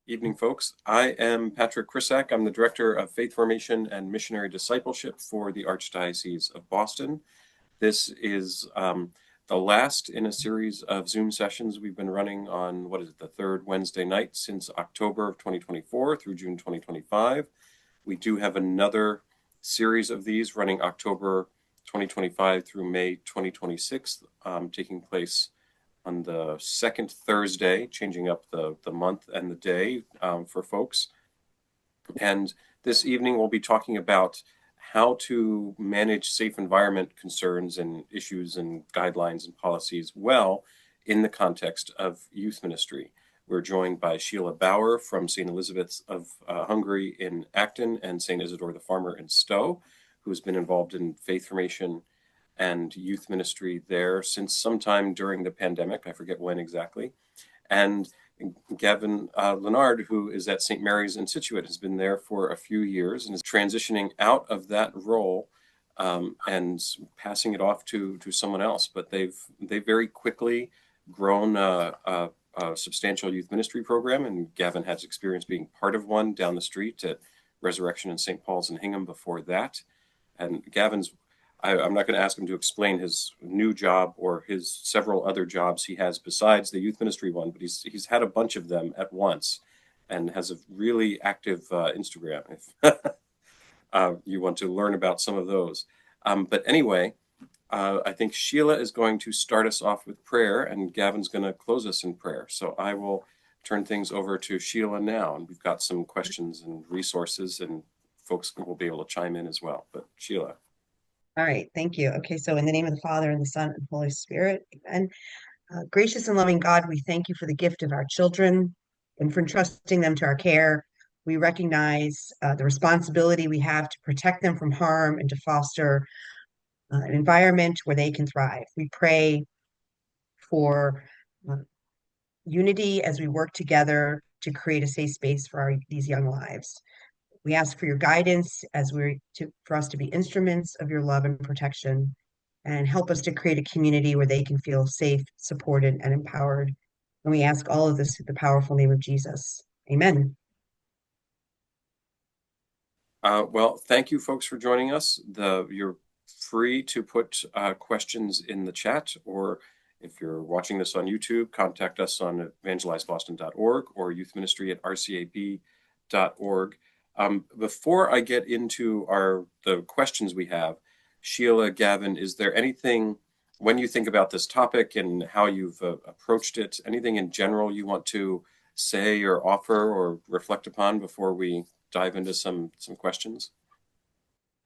Evening, folks. I am Patrick Krisak. I'm the Director of Faith Formation and Missionary Discipleship for the Archdiocese of Boston. This is the last in a series of Zoom sessions we've been running on, the third Wednesday night since October of 2024 through June 2025. We do have another series of these running October 2025 through May 2026, taking place on the second Thursday, changing up the month and the day for folks. And this evening, we'll be talking about how to manage safe environment concerns and issues and guidelines and policies well in the context of youth ministry. We're joined by Sheila Bauer from St. Elizabeth's of Hungary in Acton and St. Isidore the Farmer in Stow, who's been involved in faith formation and youth ministry there since sometime during the pandemic. I forget when exactly. And Gavin Larnard, who is at St. Mary's in Scituate, has been there for a few years and is transitioning out of that role and passing it off to someone else. But they've very quickly grown a substantial youth ministry program, and Gavin has experience being part of one down the street at Resurrection in St. Paul's in Hingham before that. And I'm not going to ask him to explain his new job or his several other jobs he has besides the youth ministry one, but he's had a bunch of them at once and has a really active Instagram if you want to learn about some of those. But anyway, I think Sheila is going to start us off with prayer and Gavin's going to close us in prayer. So I will turn things over to Sheila now, and we've got some questions and resources and folks will be able to chime in as well. But Sheila. All right, thank you. Okay, so in the name of the Father, and the Son, and Holy Spirit, amen. Gracious and loving God, we thank you for the gift of our children and for entrusting them to our care. We recognize the responsibility we have to protect them from harm and to foster an environment where they can thrive. We pray for unity as we work together to create a safe space for these young lives. We ask for your guidance for us to be instruments of your love and protection, and help us to create a community where they can feel safe, supported, and empowered. And we ask all of this in the powerful name of Jesus. Amen. Well, thank you folks for joining us. You're free to put questions in the chat, or if you're watching this on YouTube, contact us on evangelizeboston.org or youthministry@rcab.org. Before I get into the questions we have, Sheila, Gavin, is there anything, when you think about this topic and how you've approached it, anything in general you want to say or offer or reflect upon before we dive into some questions?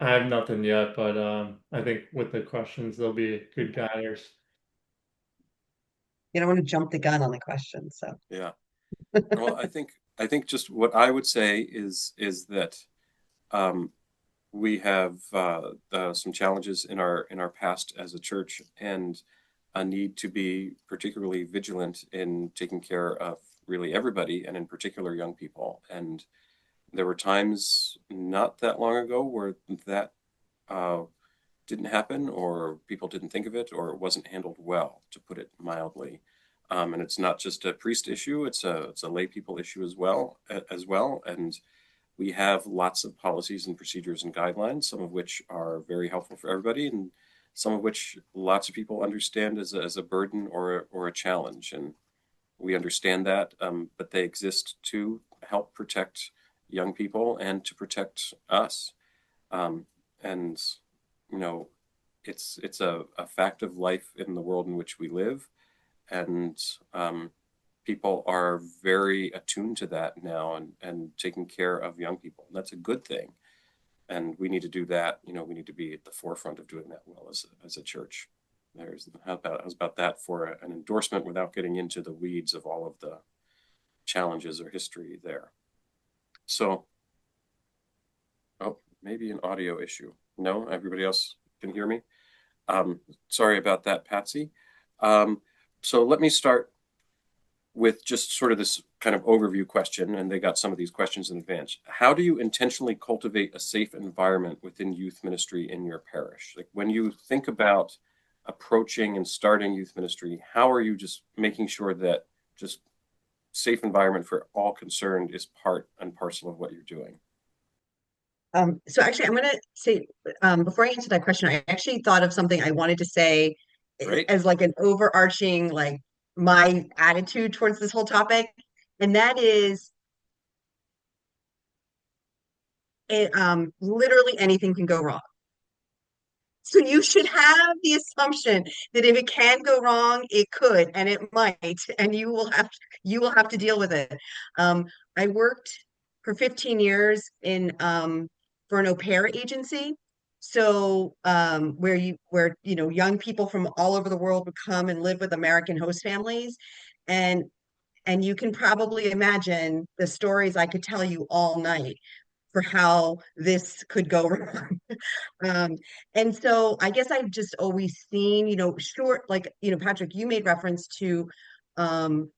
I have nothing yet, but I think with the questions, they'll be good guiders. You don't want to jump the gun on the question, so. Yeah. Well, I think just what I would say is that we have some challenges in our past as a church, and a need to be particularly vigilant in taking care of really everybody, and in particular young people. And there were times not that long ago where that didn't happen, or people didn't think of it, or it wasn't handled well, to put it mildly. And it's not just a priest issue; it's a lay people issue as well. And we have lots of policies and procedures and guidelines, some of which are very helpful for everybody, and some of which lots of people understand as a burden or a challenge. And we understand that, but they exist to help protect young people and to protect us. And it's a fact of life in the world in which we live, and people are very attuned to that now, and taking care of young people. That's a good thing, and we need to do that. We need to be at the forefront of doing that well as a church. How's about that for an endorsement without getting into the weeds of all of the challenges or history there. So, maybe an audio issue. No, everybody else can hear me. Sorry about that, Patsy. So let me start with just sort of this kind of overview question, and they got some of these questions in advance. How do you intentionally cultivate a safe environment within youth ministry in your parish? Like, when you think about approaching and starting youth ministry, how are you just making sure that just safe environment for all concerned is part and parcel of what you're doing. So actually, I'm going to say, before I answer that question, I actually thought of something I wanted to say Great. as like an overarching, like my attitude towards this whole topic. And that is literally anything can go wrong. So you should have the assumption that if it can go wrong, it could, and it might, and you will have to deal with it. I worked for 15 years in for an au pair agency. So where you know young people from all over the world would come and live with American host families, and and you can probably imagine the stories I could tell you all night for how this could go wrong. Um, and so I guess I've just always seen, you know, short, like, you know, Patrick, you made reference to, um,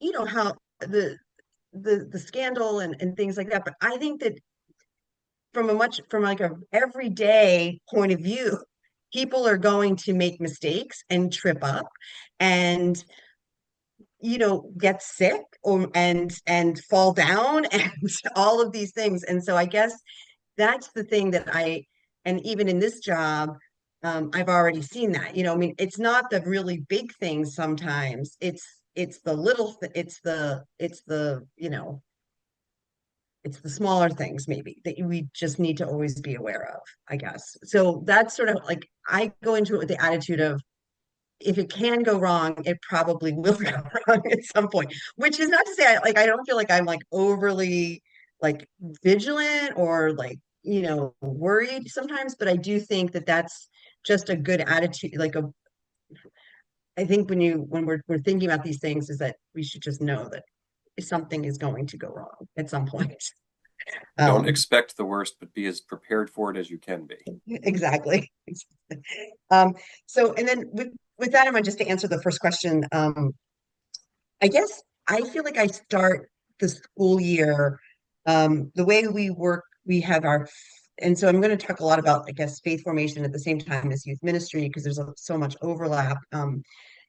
you know, how the scandal and things like that. But I think that from like a everyday point of view, people are going to make mistakes and trip up and you know get sick or and fall down and all of these things. And so I guess that's the thing that and even in this job, I've already seen that. You know, I mean, it's not the really big things sometimes. It's the little, it's the, you know, it's the smaller things maybe that we just need to always be aware of, I guess. So that's sort of like I go into it with the attitude of if it can go wrong, it probably will go wrong at some point. Which is not to say like I don't feel like I'm like overly like vigilant or like you know worried sometimes, but I do think that that's just a good attitude. Like a, I think when we're thinking about these things, is that we should just know that something is going to go wrong at some point. Don't Um, expect the worst, but be as prepared for it as you can be. exactly. Um, so and then with that in mind, just to answer the first question, I guess I feel like I start the school year the way we work, we have our, and so I'm going to talk a lot about, I guess, faith formation at the same time as youth ministry because there's so much overlap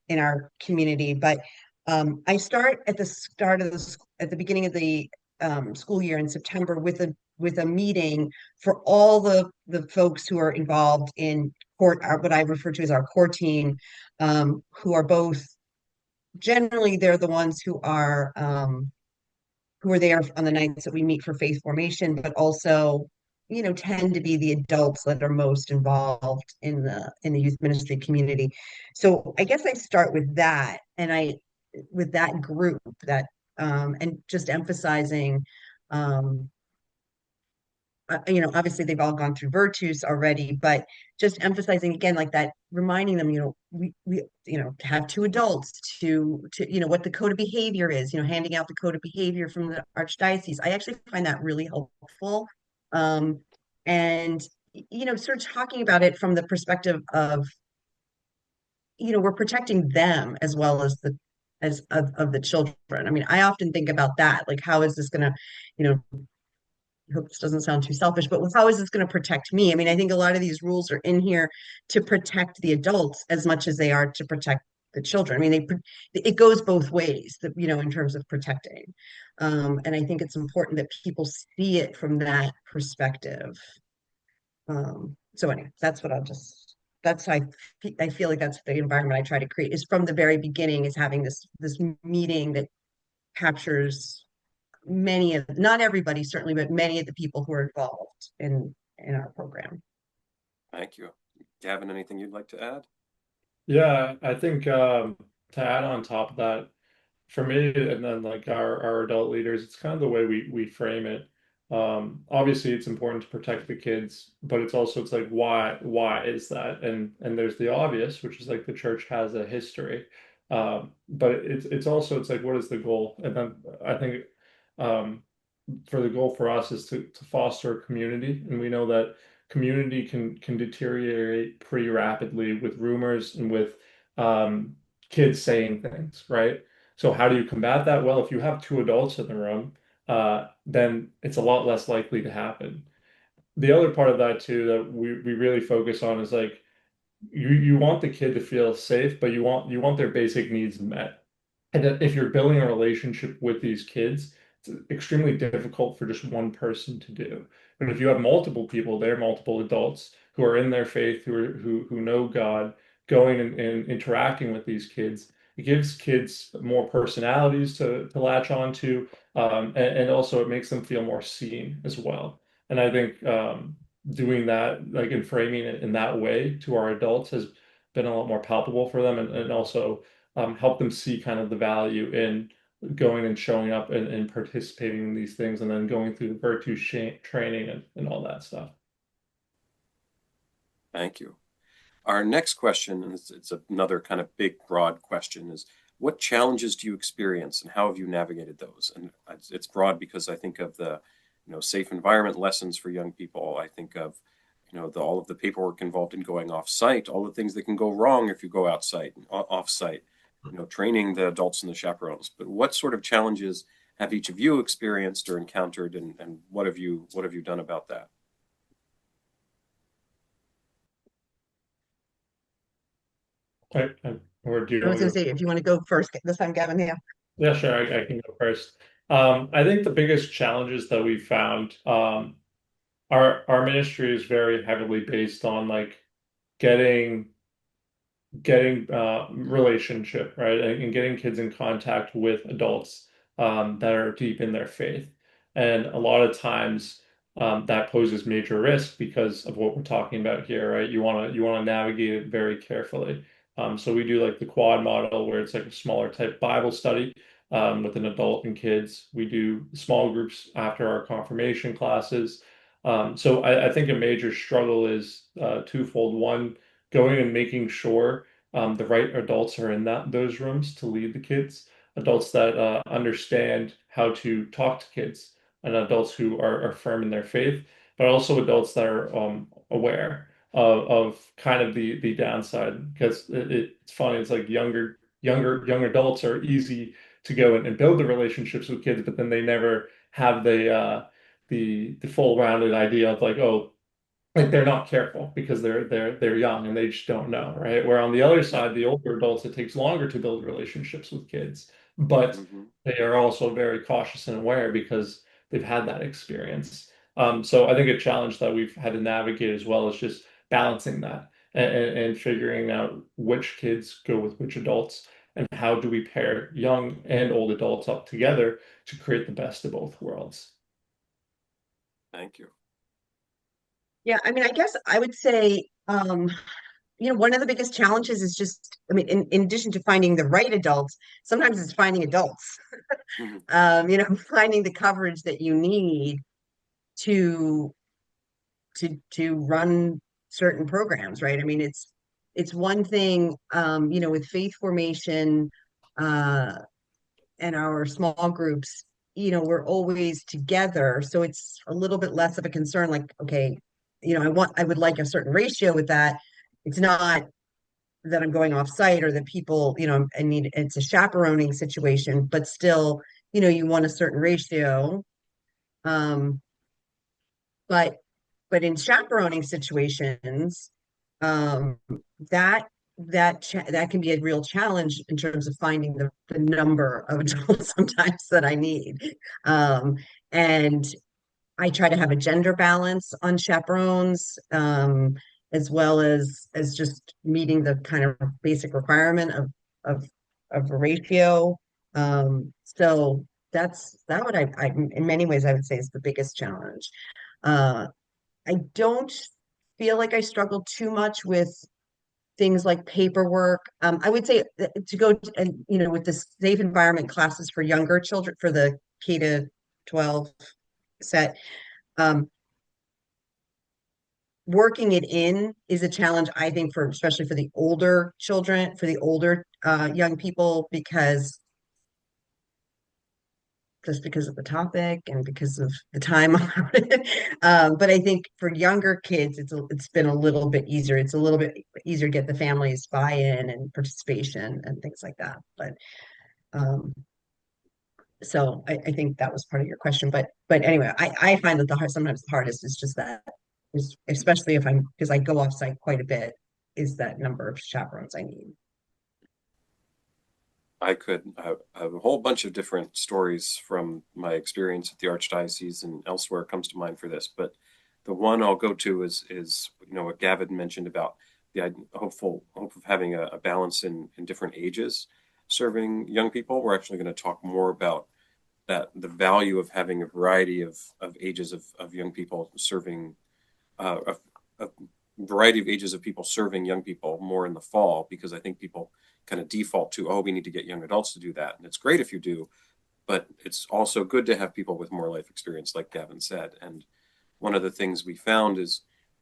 in our community. But I start at the start of at the beginning of the school year in September with a meeting for all the folks who are involved in court, what I refer to as our core team, who are both generally they're the ones who are there on the nights that we meet for faith formation, but also, you know, tend to be the adults that are most involved in the youth ministry community. So I guess I start with that, and I with that group that and just emphasizing um you know, obviously they've all gone through Virtus already, but just emphasizing again, like that, reminding them, you know, we, you know, to have two adults you know, what the code of behavior is, you know, handing out the code of behavior from the Archdiocese. I actually find that really helpful. Um, and, you know, sort of talking about it from the perspective of, you know, we're protecting them as well as of the children. I mean, I often think about that, like, how is this going to, you know, hope this doesn't sound too selfish, but how is this going to protect me? I mean, I think a lot of these rules are in here to protect the adults as much as they are to protect the children. I mean, it goes both ways, that, you know, in terms of protecting. And I think it's important that people see it from that perspective. So anyway, that's what that's how I feel like that's the environment I try to create is from the very beginning is having this meeting that captures many of, not everybody certainly, but many of the people who are involved in our program. Thank you. Gavin, anything you'd like to add? Yeah, I think to add on top of that, for me and then like our adult leaders, it's kind of the way we frame it. Obviously it's important to protect the kids, but it's like why is that? And there's the obvious, which is like the church has a history. But it's also it's like what is the goal? And then I think um for the goal for us is to foster a community, and we know that community can deteriorate pretty rapidly with rumors and with um, kids saying things, right? So how do you combat that? Well, if you have two adults in the room, then it's a lot less likely to happen. The other part of that too that we really focus on is like you want the kid to feel safe, but you want their basic needs met. And that if you're building a relationship with these kids, it's extremely difficult for just one person to do. But if you have multiple people there, multiple adults who are in their faith, who know God, going and interacting with these kids, it gives kids more personalities to latch onto, and also it makes them feel more seen as well. And I think doing that, like, and framing it in that way to our adults has been a lot more palpable for them, and also help them see kind of the value in going and showing up and participating in these things, and then going through the training and all that stuff. Thank you. Our next question, and it's another kind of big, broad question, is what challenges do you experience and how have you navigated those? And it's broad because I think of the, safe environment lessons for young people. I think of, all of the paperwork involved in going off site, all the things that can go wrong if you go outside, off site, training the adults and the chaperones. But what sort of challenges have each of you experienced or encountered, and what have you done about that? Or do you I was want going to to go? say, if you want to go first this time, Gavin, yeah. Yeah, sure. I can go first. I think the biggest challenges that we found, our ministry is very heavily based on like getting relationship, right? And getting kids in contact with adults that are deep in their faith. And a lot of times that poses major risk because of what we're talking about here, right? You want to navigate it very carefully. So we do like the quad model where it's like a smaller type Bible study with an adult and kids. We do small groups after our confirmation classes. So I think a major struggle is twofold. One, going and making sure the right adults are in those rooms to lead the kids, adults that understand how to talk to kids, and adults who are firm in their faith, but also adults that are aware of kind of the downside. Because it's funny, it's like young adults are easy to go and build the relationships with kids, but then they never have the full rounded idea of like, oh, like they're not careful because they're young and they just don't know, right? Where on the other Yeah. side, the older adults, it takes longer to build relationships with kids, but Hmm. they are also very cautious and aware because they've had that experience. So I think a challenge that we've had to navigate as well is just balancing that and figuring out which kids go with which adults, and how do we pair young and old adults up together to create the best of both worlds. Thank you. Yeah, I mean, I guess I would say, one of the biggest challenges is just, I mean, in addition to finding the right adults, sometimes it's finding adults, Hmm. finding the coverage that you need to to run certain programs, right? I mean, it's one thing, with faith formation, uh, and our small groups, we're always together, so it's a little bit less of a concern. Like, okay, I would like a certain ratio with that. It's not that I'm going off site or that people, I mean, it's a chaperoning situation, but still, you want a certain ratio. Um, but in chaperoning situations, um, that that can be a real challenge in terms of finding the number of adults sometimes that I need. Um, and I try to have a gender balance on chaperones, as well as just meeting the kind of basic requirement of of a ratio. So that what I in many ways I would say is the biggest challenge. Uh, I don't feel like I struggle too much with things like paperwork. I would say to go and with the safe environment classes for younger children for the K to 12 set. Um, Working it in is a challenge, I think, for especially for the older children, for the older young people, because just because of the topic and because of the time. But I think for younger kids, it's been a little bit easier. It's a little bit easier to get the families buy-in and participation and things like that. But um, so I think that was part of your question. But anyway, I find that sometimes the hardest is just that, is especially if I'm because I go off site quite a bit, is that number of chaperones I need. I could have a whole bunch of different stories from my experience at the Archdiocese and elsewhere comes to mind for this, but the one I'll go to is what Gavin mentioned about the hope of having a balance in different ages serving young people. We're actually going to talk more about that, the value of having a variety of ages of young people serving a variety of ages of people serving young people more in the fall, because I think people kind of default to, oh, we need to get young adults to do that. And it's great if you do, but it's also good to have people with more life experience, like Gavin said. And one of the things we found is,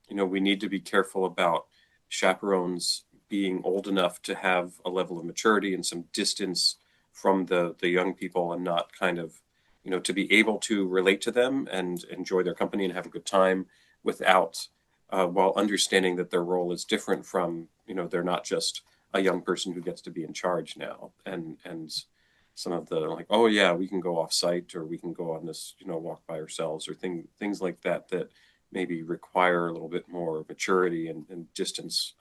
we need to be careful about chaperones being old enough to have a level of maturity and some distance from the young people, and not kind of, to be able to relate to them and enjoy their company and have a good time without, while understanding that their role is different from, they're not just a young person who gets to be in charge now. And some of the, like, oh yeah, we can go off site, or we can go on this, walk by ourselves, or things like that maybe require a little bit more maturity and distance,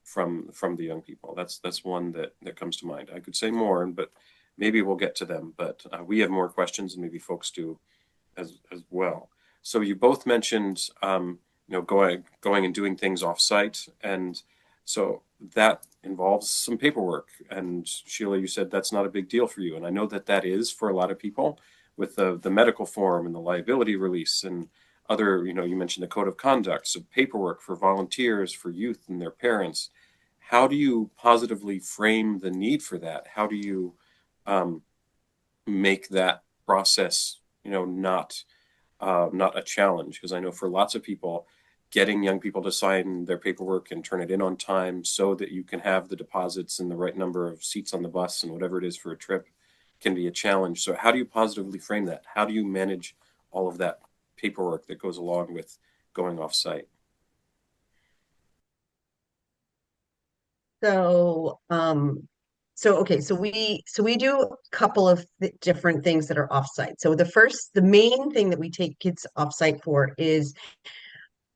from the young people. That's one that comes to mind. I could say more, but maybe we'll get to them. But we have more questions, and maybe folks do as well. So you both mentioned, going and doing things off site, and so that involves some paperwork. And Sheila, you said that's not a big deal for you, and I know that is for a lot of people, with the medical form and the liability release and other, you mentioned the code of conduct, so paperwork for volunteers, for youth and their parents. How do you positively frame the need for that? How do you make that process, not a challenge? Because I know for lots of people, getting young people to sign their paperwork and turn it in on time so that you can have the deposits and the right number of seats on the bus and whatever it is for a trip can be a challenge. So how do you positively frame that? How do you manage all of that paperwork that goes along with going off site? So, okay, so we do a couple of different things that are offsite. So the main thing that we take kids offsite for is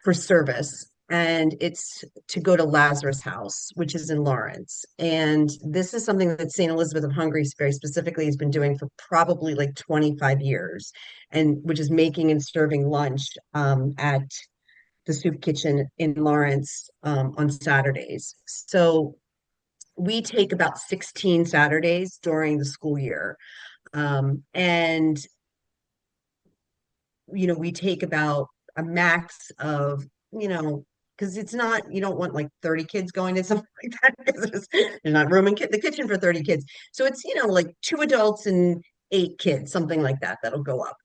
for service, and it's to go to Lazarus House, which is in Lawrence. And this is something that St. Elizabeth of Hungary very specifically has been doing for probably like 25 years, and which is making and serving lunch at the soup kitchen in Lawrence on Saturdays. So we take about 16 Saturdays during the school year. And, we take about a max of, because it's not, you don't want like 30 kids going to something like that, because there's not room in the kitchen for 30 kids. So it's, like 2 adults and 8 kids, something like that, that'll go up.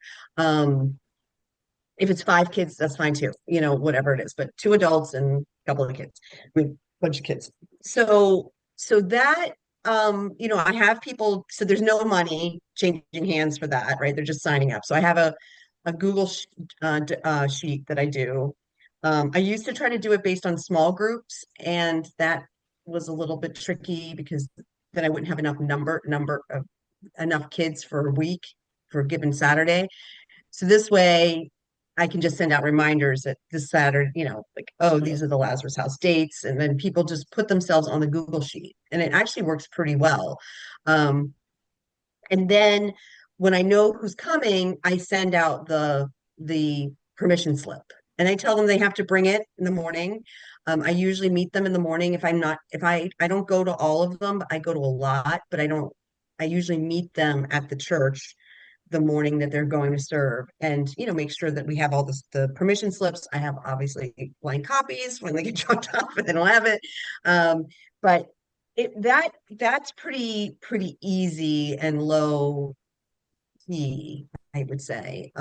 If it's 5 kids, that's fine too, whatever it is, but 2 adults and a couple of kids, I mean, bunch of kids. So that, I have people, so there's no money changing hands for that, right? They're just signing up. So I have a Google sheet that I do. I used to try to do it based on small groups, and that was a little bit tricky because then I wouldn't have number of enough kids for a week for a given Saturday. So this way I can just send out reminders that this Saturday, like, oh, these are the Lazarus House dates. And then people just put themselves on the Google sheet. And it actually works pretty well. Um, and then when I know who's coming, I send out the permission slip. And I tell them they have to bring it in the morning. I usually meet them in the morning. If I don't go to all of them, I go to a lot, but I usually meet them at the church the morning that they're going to serve, and make sure that we have all the permission slips. I have obviously blank copies when they get dropped off and they don't have it. But that's pretty easy and low key, I would say.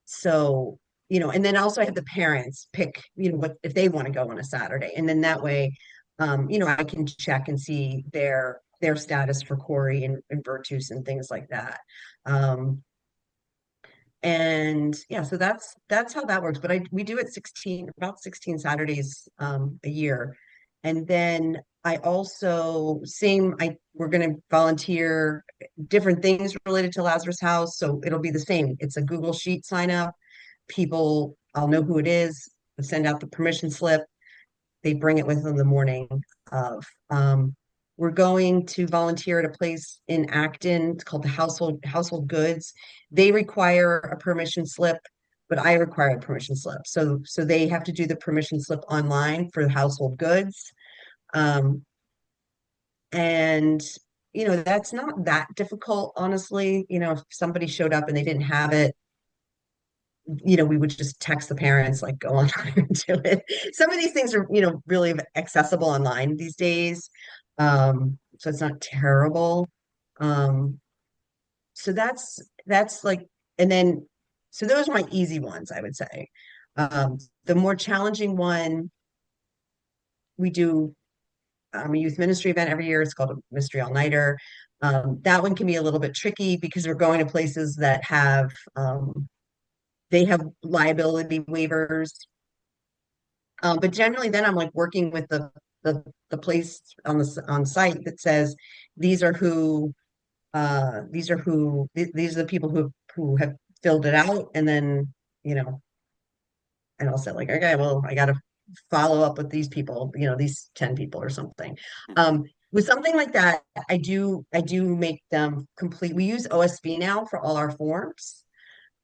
So and then also I have the parents pick, what if they want to go on a Saturday, and then that way, I can check and see their status for Corey and Virtus and things like that. Um, and yeah, so that's how that works. But we do it about 16 Saturdays a year. And then I also we're gonna volunteer different things related to Lazarus House. So it'll be the same. It's a Google Sheet sign up. I'll know who it is, send out the permission slip. They bring it with them the morning of. We're going to volunteer at a place in Acton. It's called the Household Goods. They require a permission slip, but I require a permission slip. So they have to do the permission slip online for the household goods. Um, and that's not that difficult, honestly. If somebody showed up and they didn't have it, we would just text the parents, like, go online and do it. Some of these things are, really accessible online these days. So it's not terrible. Um, so that's like, and then, so those are my easy ones, I would say. The more challenging one, we do a youth ministry event every year. It's called a Mystery All-Nighter. That one can be a little bit tricky because we're going to places that they have liability waivers. But generally, then I'm like working with the place on site that says these are who these are the people who have filled it out, and then you know, and I'll say like, okay, well, I got to follow up with these people, these 10 people or something. With something like that, I do make them complete. We use OSB now for all our forms.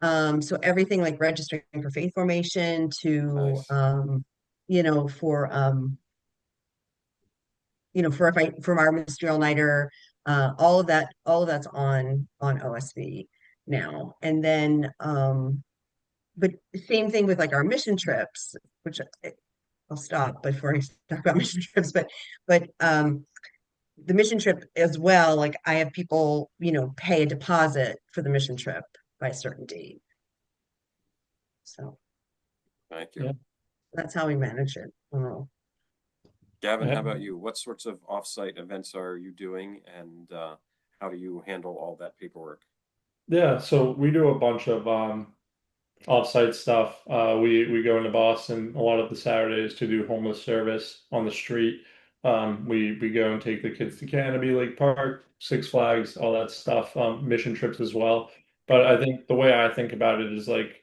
So everything like registering for faith formation to Nice. for for if I from our ministerial nighter, all of that's on OSV now. And then but same thing with like our mission trips, which I'll stop before I talk about mission trips, but the mission trip as well, like I have people, pay a deposit for the mission trip by a certain date. So Thank you. Yeah. that's how we manage it. Gavin, Yeah. how about you? What sorts of offsite events are you doing, and how do you handle all that paperwork? Yeah, so we do a bunch of offsite stuff. We go into Boston a lot of the Saturdays to do homeless service on the street. We go and take the kids to Canopy Lake Park, Six Flags, all that stuff. Mission trips as well. But I think the way I think about it is like,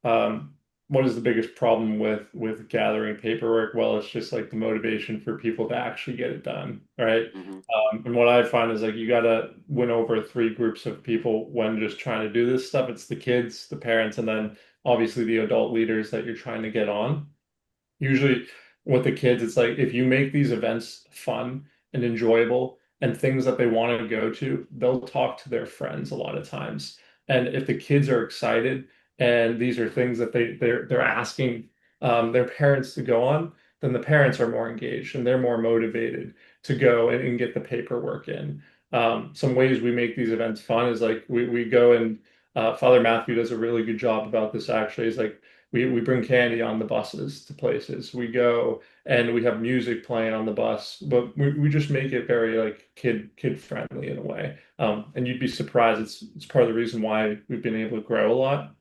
um, what is the biggest problem with gathering paperwork? Well, it's just like the motivation for people to actually get it done, right? Hmm. And what I find is like you gotta win over three groups of people when just trying to do this stuff. It's the kids, the parents, and then obviously the adult leaders that you're trying to get on. Usually with the kids, it's like if you make these events fun and enjoyable and things that they want to go to, they'll talk to their friends a lot of times. And if the kids are excited and these are things that they're asking their parents to go on, then the parents are more engaged and they're more motivated to go and get the paperwork in. Some ways we make these events fun is like we go and Father Matthew does a really good job about this actually. Is like we bring candy on the buses to places. We go and we have music playing on the bus, but we just make it very like kid friendly in a way. And you'd be surprised. It's part of the reason why we've been able to grow a lot.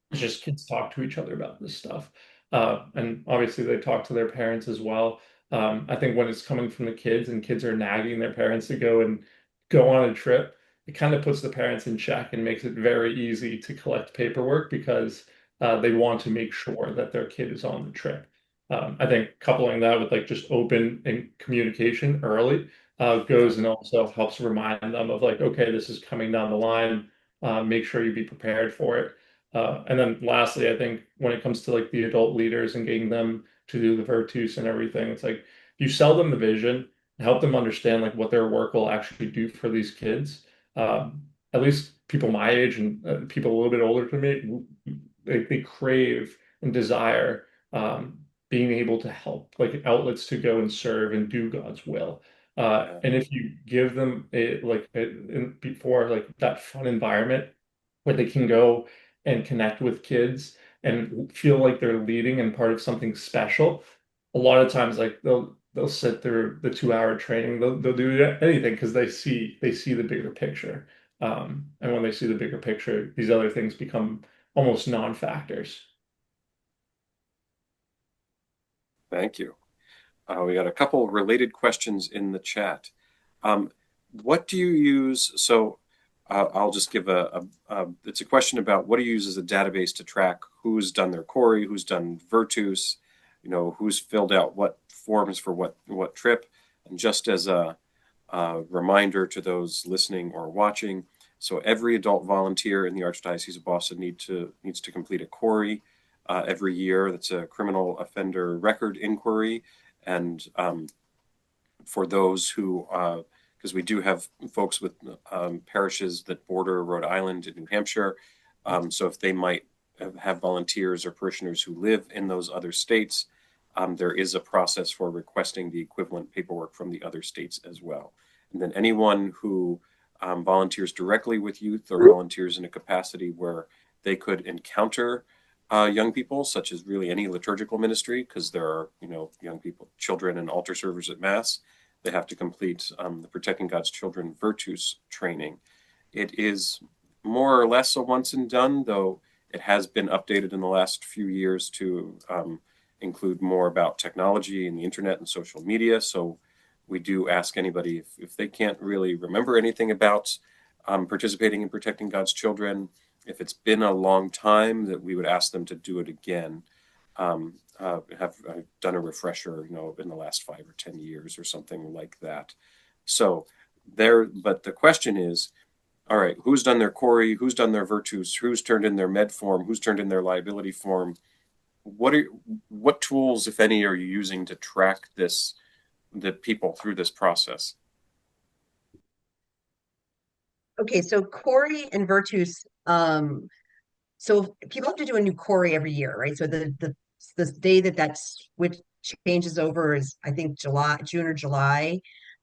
It's just kids talk to each other about this stuff. And obviously they talk to their parents as well. I think when it's coming from the kids and kids are nagging their parents to go and go on a trip, it kind of puts the parents in check and makes it very easy to collect paperwork because they want to make sure that their kid is on the trip. I think coupling that with like just open and communication early Yeah. goes and also helps remind them of like, okay, this is coming down the line. Make sure you be prepared for it. And then lastly, I think when it comes to like the adult leaders and getting them to do the virtus and everything, it's like you sell them the vision, help them understand like what their work will actually do for these kids. At least people my age and people a little bit older than me, they crave and desire being able to help, like outlets to go and serve and do God's will. Yeah. And if you give them before like that fun environment where they can go and connect with kids and feel like they're leading and part of something special, a lot of times like they'll sit through the 2 hour training, they'll do anything because they see the bigger picture. And when they see the bigger picture, these other things become almost non-factors. Thank you. We got a couple related questions in the chat. Um, what do you use? So I'll just give it's a question about what do you use as a database to track who's done their Corey, who's done Virtus, who's filled out what forms for what trip. And just as a reminder to those listening or watching. So every adult volunteer in the Archdiocese of Boston needs to complete a query every year. That's a criminal offender record inquiry. And for those who, because we do have folks with parishes that border Rhode Island and New Hampshire, so if they might have volunteers or parishioners who live in those other states, there is a process for requesting the equivalent paperwork from the other states as well. And then anyone who volunteers directly with youth or volunteers in a capacity where they could encounter young people, such as really any liturgical ministry, because there are, young people, children and altar servers at Mass, they have to complete the Protecting God's Children Virtus training. It is more or less a once and done, though it has been updated in the last few years to include more about technology and the internet and social media. So we do ask anybody if they can't really remember anything about participating in Protecting God's Children, if it's been a long time, that we would ask them to do it again. Have done a refresher, in the last 5 or 10 years or something like that. So but the question is, all right, who's done their query, who's done their virtus, who's turned in their med form, who's turned in their liability form? What tools, if any, are you using to track the people through this process? Okay, so query and virtus, so people have to do a new query every year, right? So the day that switch changes over is, I think, June or July,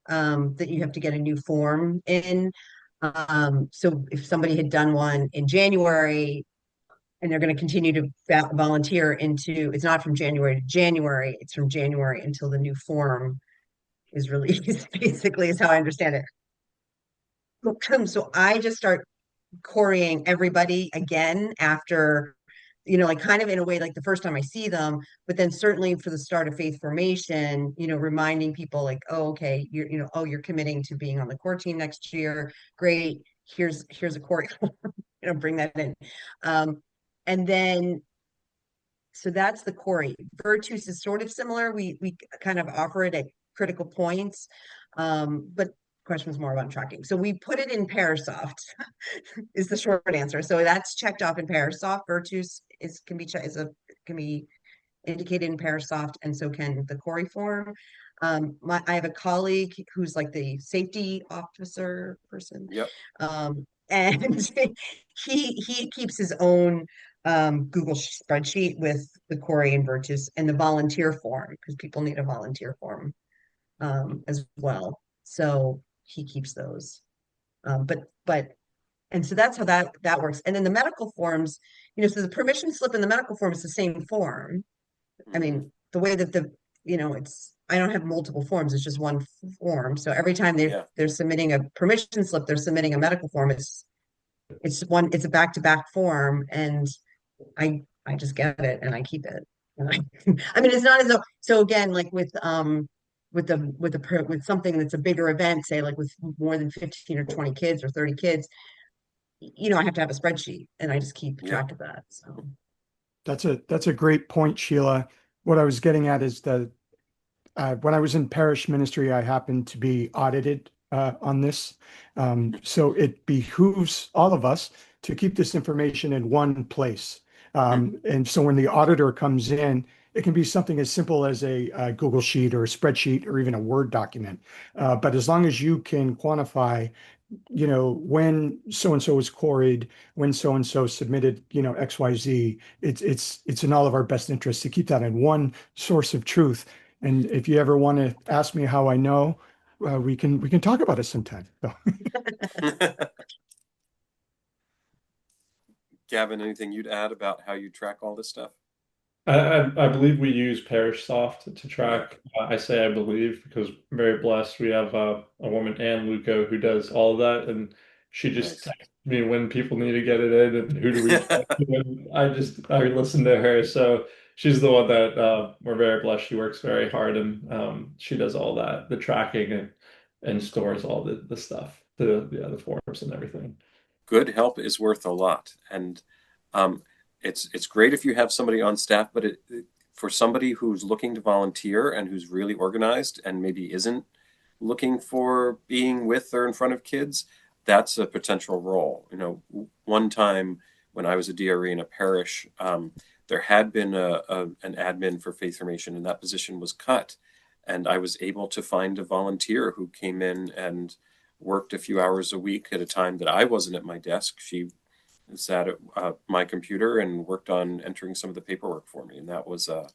that you have to get a new form in. So if somebody had done one in January and they're going to continue to volunteer it's not from January to January, it's from January until the new form is released, basically, is how I understand it. So I just start querying everybody again after, like kind of in a way like the first time I see them, but then certainly for the start of faith formation, reminding people like, oh, okay, you're committing to being on the core team next year. Great. Here's a query, bring that in. And then, so that's the query. Virtus is sort of similar. We kind of offer it at critical points, but question was more about tracking. So we put it in Parasoft is the short answer. So that's checked off in Parasoft. Virtus can be indicated in Parasoft, and so can the query form. I have a colleague who's like the safety officer person. Yep. And he keeps his own Google spreadsheet with the query and virtus and the volunteer form, because people need a volunteer form as well. So he keeps those. And so that's how that works. And then the medical forms, so the permission slip in the medical form is the same form. I mean, the way that I don't have multiple forms, it's just one form. So every time they're submitting a permission slip, they're submitting a medical form. It's a back-to-back form, and I just get it and I keep it. And I mean, it's not as though, so again, like with something that's a bigger event, say like with more than 15 or 20 kids or 30 kids, I have to have a spreadsheet, and I just keep track of that. So That's a great point, Sheila. What I was getting at is that when I was in parish ministry, I happened to be audited on this. So it behooves all of us to keep this information in one place. And so when the auditor comes in, it can be something as simple as a Google Sheet or a spreadsheet or even a Word document. But as long as you can quantify, when so-and-so was queried, when so-and-so submitted, XYZ, it's in all of our best interests to keep that in one source of truth. And if you ever want to ask me how I know, we can talk about it sometime. So. Gavin, anything you'd add about how you track all this stuff? I believe we use ParishSoft to track. I say I believe because I'm very blessed. We have a woman, Ann Luco, who does all of that, and she just texts me when people need to get it in and who to reach out to. And I listen to her. So she's the one that we're very blessed. She works very hard, and she does all that, the tracking and stores all the stuff, the forms and everything. Good help is worth a lot, and it's great if you have somebody on staff, but for somebody who's looking to volunteer and who's really organized and maybe isn't looking for being with or in front of kids, that's a potential role. One time when I was a DRE in a parish, there had been an admin for faith formation, and that position was cut. And I was able to find a volunteer who came in and worked a few hours a week at a time that I wasn't at my desk. She sat at my computer and worked on entering some of the paperwork for me. And that was a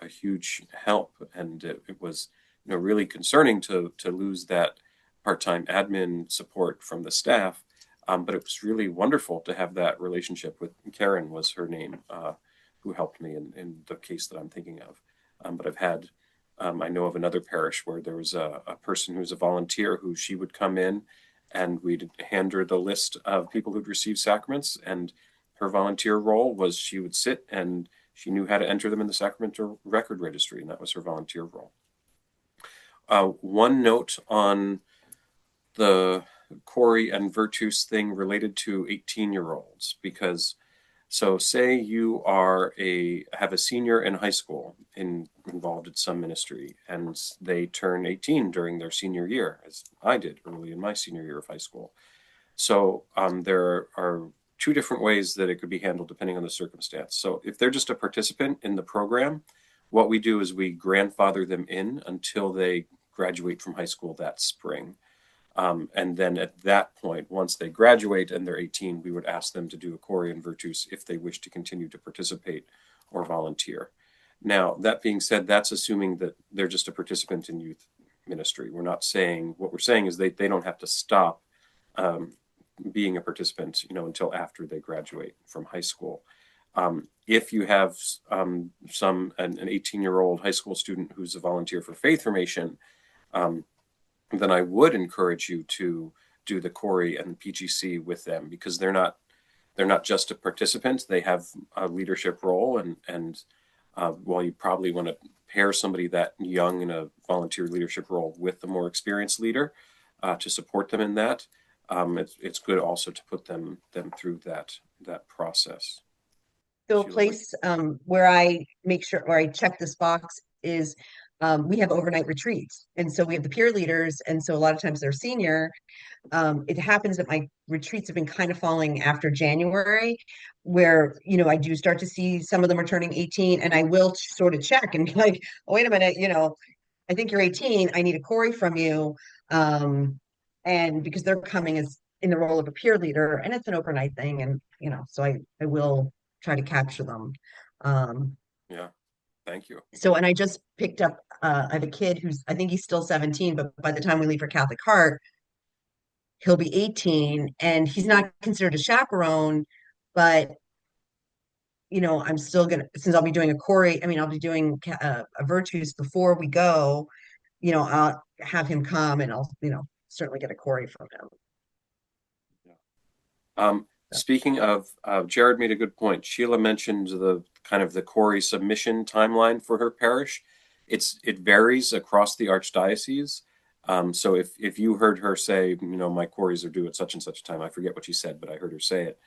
huge help. And it was really concerning to lose that part-time admin support from the staff. But it was really wonderful to have that relationship with Karen, was her name, who helped me in the case that I'm thinking of. But I've had, I know of another parish where there was a person who's a volunteer who she would come in and we'd hand her the list of people who'd received sacraments. And her volunteer role was she would sit and she knew how to enter them in the sacramental record registry. And that was her volunteer role. One note on the Corey and Virtus thing related to 18-year-olds, because so say you have a senior in high school involved in some ministry, and they turn 18 during their senior year, as I did early in my senior year of high school. So there are two different ways that it could be handled depending on the circumstance. So if they're just a participant in the program, what we do is we grandfather them in until they graduate from high school that spring. And then at that point, once they graduate and they're 18, we would ask them to do a Corey and Virtus if they wish to continue to participate or volunteer. Now, that being said, that's assuming that they're just a participant in youth ministry. We're not saying, what we're saying is they don't have to stop being a participant, until after they graduate from high school. If you have an 18-year-old high school student who's a volunteer for faith formation, then I would encourage you to do the Corey and PGC with them, because they're not just a participant. They have a leadership role, and while you probably want to pair somebody that young in a volunteer leadership role with the more experienced leader to support them in that, it's good also to put them through that process. So a place where I make sure, or I check this box is we have overnight retreats. And so we have the peer leaders. And so a lot of times they're senior. It happens that my retreats have been kind of falling after January, where, I do start to see some of them are turning 18, and I will sort of check and be like, oh, wait a minute, I think you're 18. I need a Corey from you. And because they're coming as in the role of a peer leader, and it's an overnight thing. And, so I will try to capture them. Yeah. Thank you. So, and I just picked up, I have a kid I think he's still 17, but by the time we leave for Catholic Heart, he'll be 18, and he's not considered a chaperone, but, I'm still since I'll be doing a Corey, I'll be doing a Virtus before we go, I'll have him come and I'll, certainly get a Corey from him. Speaking of, Jared made a good point. Sheila mentioned the kind of the Corey submission timeline for her parish. It varies across the Archdiocese. So if you heard her say, my Corys are due at such and such a time, I forget what she said, but I heard her say it.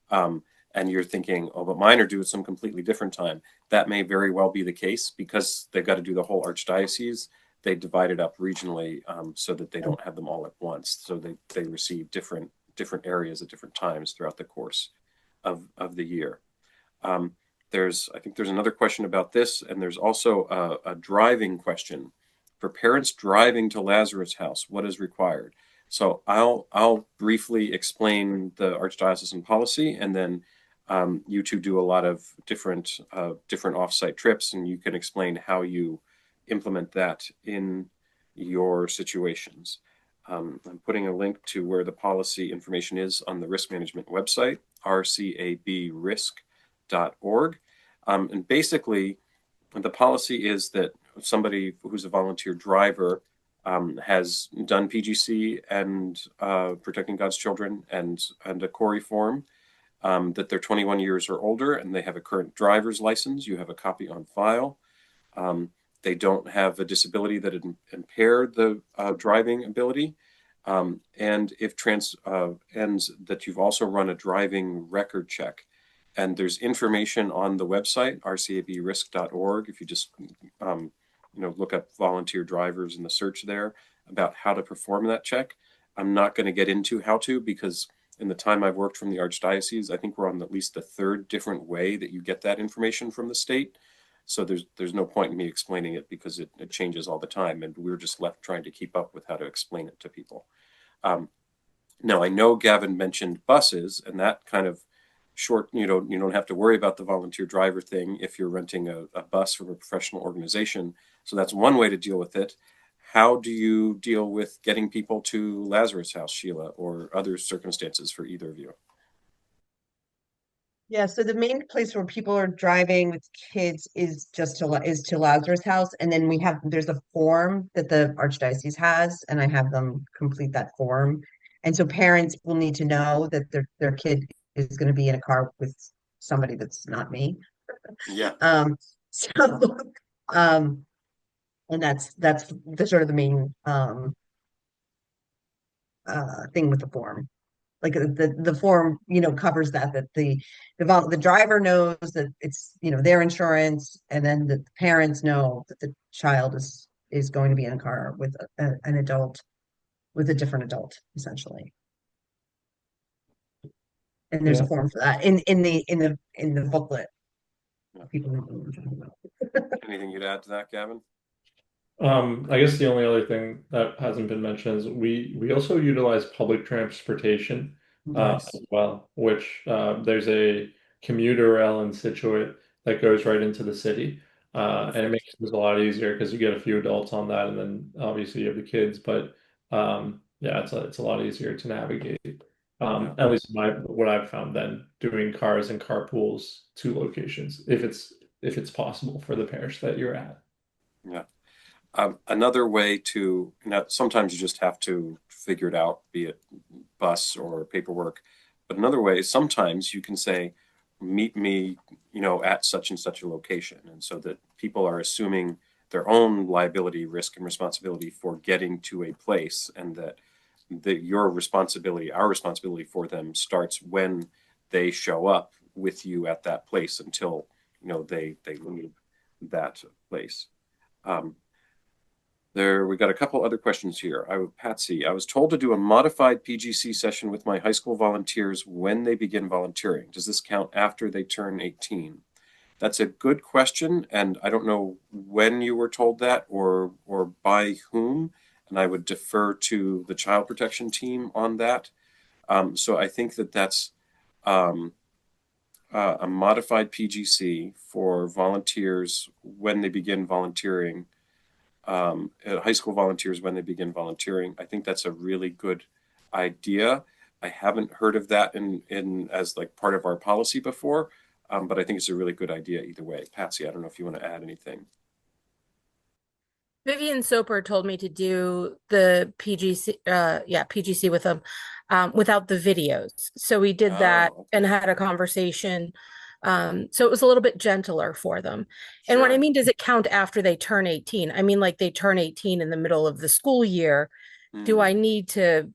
And you're thinking, oh, but mine are due at some completely different time. That may very well be the case, because they've got to do the whole Archdiocese. They divide it up regionally so that they don't have them all at once. So they receive different areas at different times throughout the course of the year. I think there's another question about this, and there's also a driving question. For parents driving to Lazarus House, what is required? So I'll briefly explain the Archdiocesan policy, and then you two do a lot of different offsite trips, and you can explain how you implement that in your situations. I'm putting a link to where the policy information is on the risk management website, rcabrisk.org. And basically, the policy is that somebody who's a volunteer driver has done PGC and Protecting God's Children and a Corey form, that they're 21 years or older and they have a current driver's license. You have a copy on file. They don't have a disability that impaired the driving ability. And if and that you've also run a driving record check. And there's information on the website, rcabrisk.org. If you just look up volunteer drivers in the search there, about how to perform that check. I'm not going to get into how to, because in the time I've worked from the Archdiocese, I think we're on at least the third different way that you get that information from the state. So there's no point in me explaining it, because it changes all the time, and we're just left trying to keep up with how to explain it to people. Now, I know Gavin mentioned buses, and that kind of short, you don't have to worry about the volunteer driver thing if you're renting a bus from a professional organization. So that's one way to deal with it. How do you deal with getting people to Lazarus House, Sheila, or other circumstances for either of you? Yeah, so the main place where people are driving with kids is just to Lazarus House, and then there's a form that the Archdiocese has, and I have them complete that form. And so parents will need to know that their kid is going to be in a car with somebody that's not me. Yeah. So um and that's the sort of the main thing with the form. Like the form, covers that the driver knows that it's, their insurance, and then the parents know that the child is going to be in a car with an adult, with a different adult, essentially. And there's a Yeah. form for that in the booklet. Yeah. People know what I'm talking about. Anything you'd add to that, Gavin? I guess the only other thing that hasn't been mentioned is we also utilize public transportation Nice. as well, which there's a commuter rail in Scituate that goes right into the city. And it makes things a lot easier because you get a few adults on that, and then obviously you have the kids. But yeah, it's a lot easier to navigate. At least what I've found then doing cars and carpools to locations if it's possible for the parish that you're at. Yeah. Another way to, now sometimes you just have to figure it out, be it bus or paperwork. But another way, sometimes you can say, meet me, at such and such a location. And so that people are assuming their own liability, risk, and responsibility for getting to a place, and that your responsibility, our responsibility for them, starts when they show up with you at that place until, they leave that place. We got a couple other questions here. Patsy, I was told to do a modified PGC session with my high school volunteers when they begin volunteering. Does this count after they turn 18? That's a good question, and I don't know when you were told that or by whom, and I would defer to the child protection team on that. So I think that's a modified PGC for volunteers when they begin volunteering. High school volunteers when they begin volunteering. I think that's a really good idea. I haven't heard of that in as like part of our policy before, but I think it's a really good idea either way. Patsy, I don't know if you want to add anything. Vivian Soper told me to do the PGC with them without the videos. So we did that and had a conversation. So it was a little bit gentler for them. And what I mean, does it count after they turn 18? I mean, like they turn 18 in the middle of the school year. Do I need to,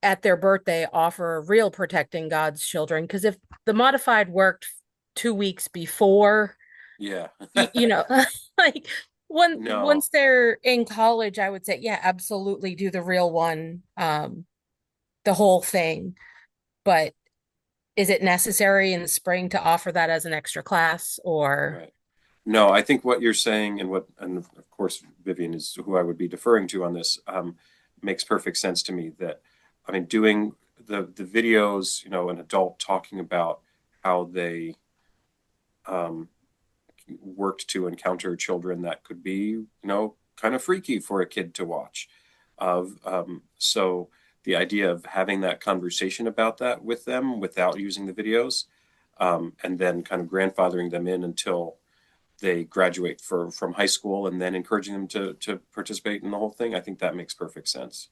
at their birthday, offer real protecting God's children? Because if the modified worked 2 weeks before, yeah, like No. once they're in college, I would say, yeah, absolutely do the real one, the whole thing. But is it necessary in the spring to offer that as an extra class, or? Right. No, I think what you're saying, and of course Vivian is who I would be deferring to on this, makes perfect sense to me. That, I mean, doing the videos, an adult talking about how they worked to encounter children that could be, kind of freaky for a kid to watch. So the idea of having that conversation about that with them without using the videos, and then kind of grandfathering them in until they graduate from high school, and then encouraging them to participate in the whole thing. I think that makes perfect sense.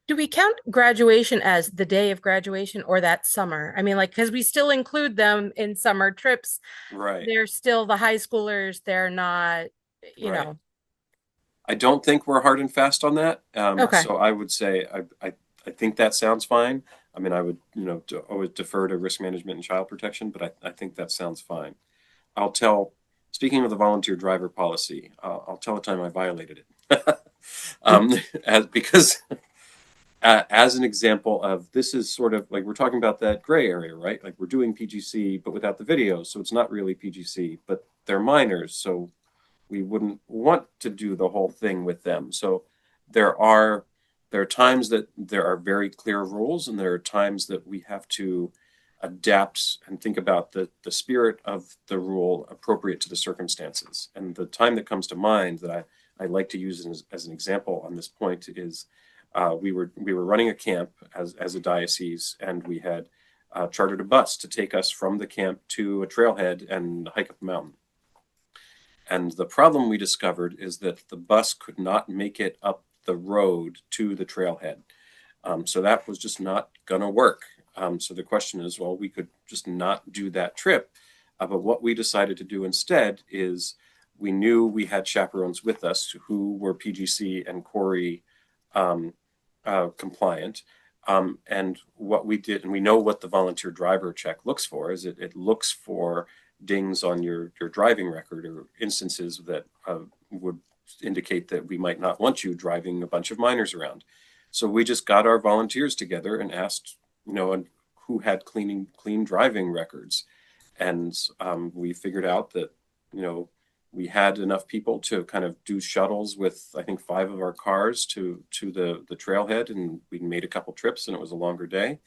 Do we count graduation as the day of graduation or that summer? I mean, like, because we still include them in summer trips. Right. They're still the high schoolers. They're not, Right. I don't think we're hard and fast on that. Okay. So I would say I think that sounds fine. I mean, I would, always defer to risk management and child protection, but I think that sounds fine. Speaking of the volunteer driver policy, I'll tell a time I violated it. because as an example of this is sort of like we're talking about that gray area, right? Like we're doing PGC, but without the videos, so it's not really PGC, but they're minors, so we wouldn't want to do the whole thing with them. So there are times that there are very clear rules, and there are times that we have to adapt and think about the spirit of the rule appropriate to the circumstances. And the time that comes to mind that I like to use as an example on this point is we were running a camp as a diocese, and we had chartered a bus to take us from the camp to a trailhead and hike up a mountain. And the problem we discovered is that the bus could not make it up the road to the trailhead. So that was just not going to work. So the question is, well, we could just not do that trip. But what we decided to do instead is we knew we had chaperones with us who were PGC and Corey compliant. And what we did, and we know what the volunteer driver check looks for, is it looks for dings on your driving record or instances that would indicate that we might not want you driving a bunch of minors around. So we just got our volunteers together and asked, who had clean driving records. And we figured out that, we had enough people to kind of do shuttles with, I think, 5 of our cars to the trailhead, and we made a couple trips, and it was a longer day.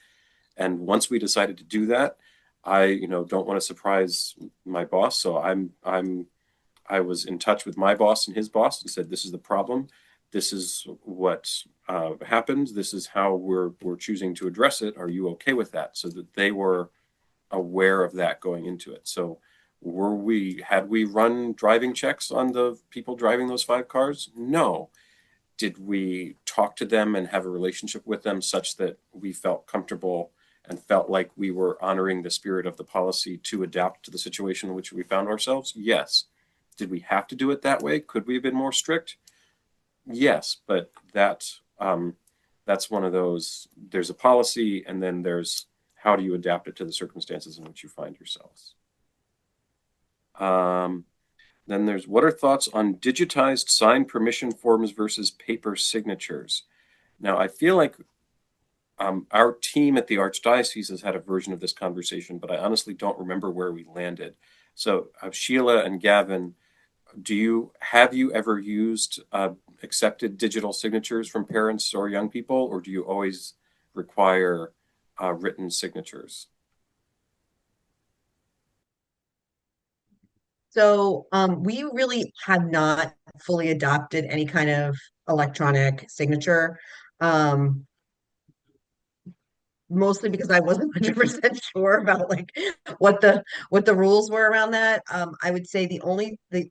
And once we decided to do that, I, don't want to surprise my boss, so I was in touch with my boss and his boss and said, "This is the problem. This is what happened. This is how we're choosing to address it. Are you okay with that?" So that they were aware of that going into it. So had we run driving checks on the people driving those 5 cars? No. Did we talk to them and have a relationship with them such that we felt comfortable and felt like we were honoring the spirit of the policy to adapt to the situation in which we found ourselves? Yes. Did we have to do it that way? Could we have been more strict? Yes, but that's one of those, there's a policy, and then there's how do you adapt it to the circumstances in which you find yourselves. Then there's, what are thoughts on digitized signed permission forms versus paper signatures? Now, I feel like our team at the Archdiocese has had a version of this conversation, but I honestly don't remember where we landed. So Sheila and Gavin, have you ever used accepted digital signatures from parents or young people, or do you always require written signatures? So we really have not fully adopted any kind of electronic signature. Mostly because I wasn't 100% sure about like what the rules were around that. I would say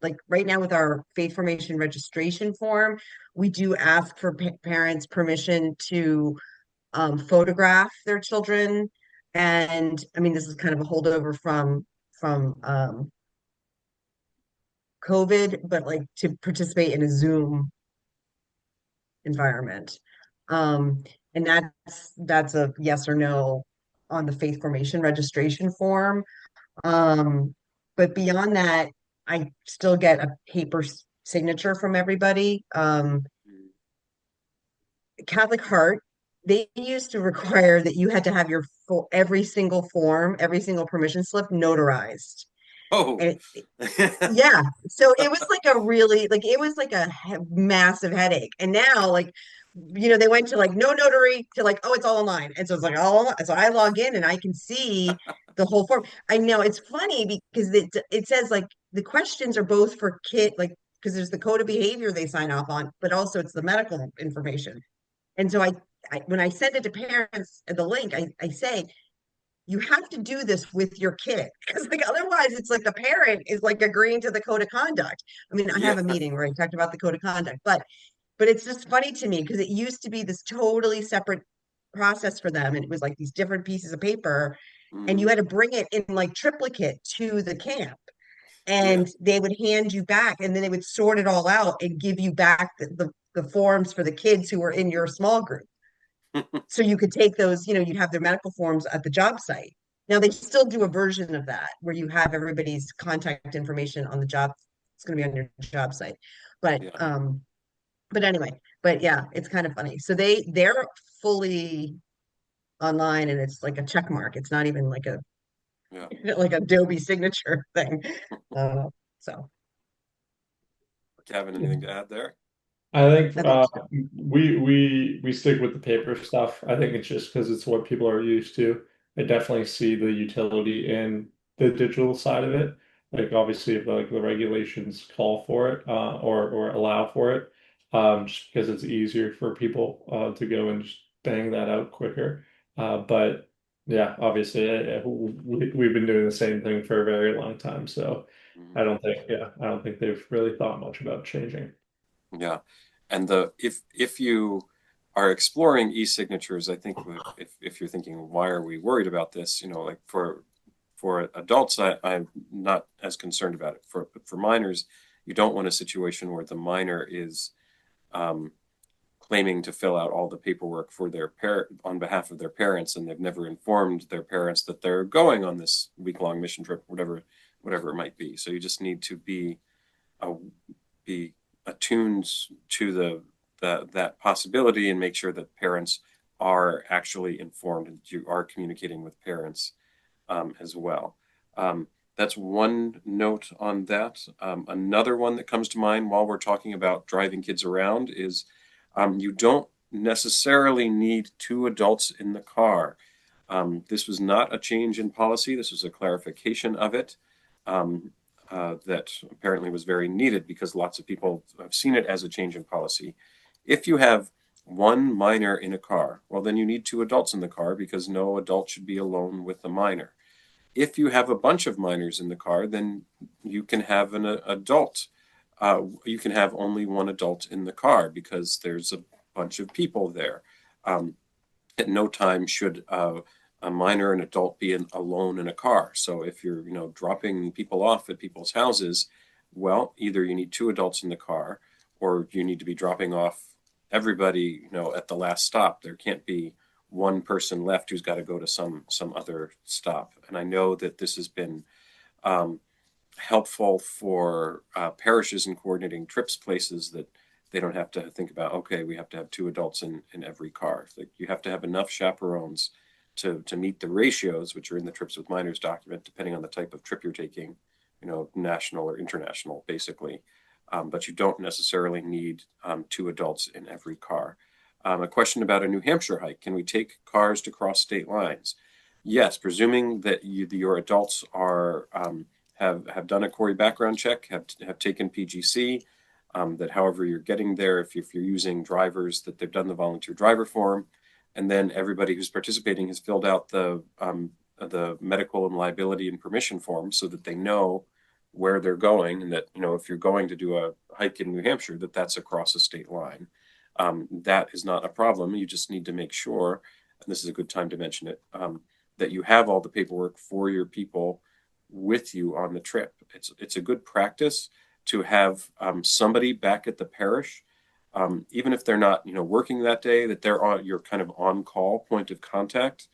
like right now with our faith formation registration form, we do ask for parents' permission to photograph their children. And I mean, this is kind of a holdover from COVID, but like to participate in a Zoom environment. And that's a yes or no on the faith formation registration form. But beyond that, I still get a paper signature from everybody. Catholic Heart, they used to require that you had to have your every single form, every single permission slip notarized. Oh, yeah. So it was like it was like a massive headache. And now, like, they went to like no notary to like, oh, it's all online. And so it's like, oh, so I log in and I can see the whole form. I know it's funny because it says like the questions are both for like, because there's the code of behavior they sign off on, but also it's the medical information. And so when I send it to parents, the link, I say, you have to do this with your kid because like otherwise it's like the parent is like agreeing to the code of conduct. I mean, I have a meeting where I talked about the code of conduct, but it's just funny to me because it used to be this totally separate process for them, and it was like these different pieces of paper, and you had to bring it in like triplicate to the camp, and they would hand you back, and then they would sort it all out and give you back the forms for the kids who were in your small group. So you could take those, you'd have their medical forms at the job site. Now they still do a version of that where you have everybody's contact information on the job. It's going to be on your job site. But But anyway, but yeah, it's kind of funny. So they're fully online, and it's like a check mark. It's not even like a Yeah. like Adobe signature thing. So Gavin, anything to add there? I think I think we stick with the paper stuff. I think it's just because it's what people are used to. I definitely see the utility in the digital side of it. Like obviously, if like the regulations call for it or allow for it, just because it's easier for people to go and just bang that out quicker. But yeah, obviously, we've been doing the same thing for a very long time. So Mhm. I don't think they've really thought much about changing. Yeah. And if you are exploring e-signatures, I think if you're thinking, why are we worried about this? Like for adults, I'm not as concerned about it. For minors, you don't want a situation where the minor is claiming to fill out all the paperwork for their on behalf of their parents, and they've never informed their parents that they're going on this week-long mission trip, whatever it might be. So you just need to be be attuned to that possibility and make sure that parents are actually informed and you are communicating with parents as well. That's one note on that. Another one that comes to mind while we're talking about driving kids around is you don't necessarily need two adults in the car. This was not a change in policy. This was a clarification of it. That apparently was very needed because lots of people have seen it as a change in policy. If you have one minor in a car, well, then you need two adults in the car because no adult should be alone with the minor. If you have a bunch of minors in the car, then you can have an adult. You can have only one adult in the car because there's a bunch of people there. At no time should a minor and adult be alone in a car. So if you're, dropping people off at people's houses, well, either you need two adults in the car, or you need to be dropping off everybody, at the last stop. There can't be one person left who's got to go to some other stop. And I know that this has been helpful for parishes in coordinating trips places that they don't have to think about, okay, we have to have two adults in every car. Like, you have to have enough chaperones to meet the ratios, which are in the Trips with Minors document, depending on the type of trip you're taking, national or international, basically. But you don't necessarily need two adults in every car. A question about a New Hampshire hike. Can we take cars to cross state lines? Yes, presuming that your adults are have done a Corey background check, have taken PGC, that however you're getting there, if you're using drivers, that they've done the volunteer driver form, and then everybody who's participating has filled out the medical and liability and permission form so that they know where they're going, and that, if you're going to do a hike in New Hampshire, that's across a state line. That is not a problem. You just need to make sure, and this is a good time to mention it, that you have all the paperwork for your people with you on the trip. It's a good practice to have somebody back at the parish, even if they're not, working that day, that they're on your kind of on-call point of contact,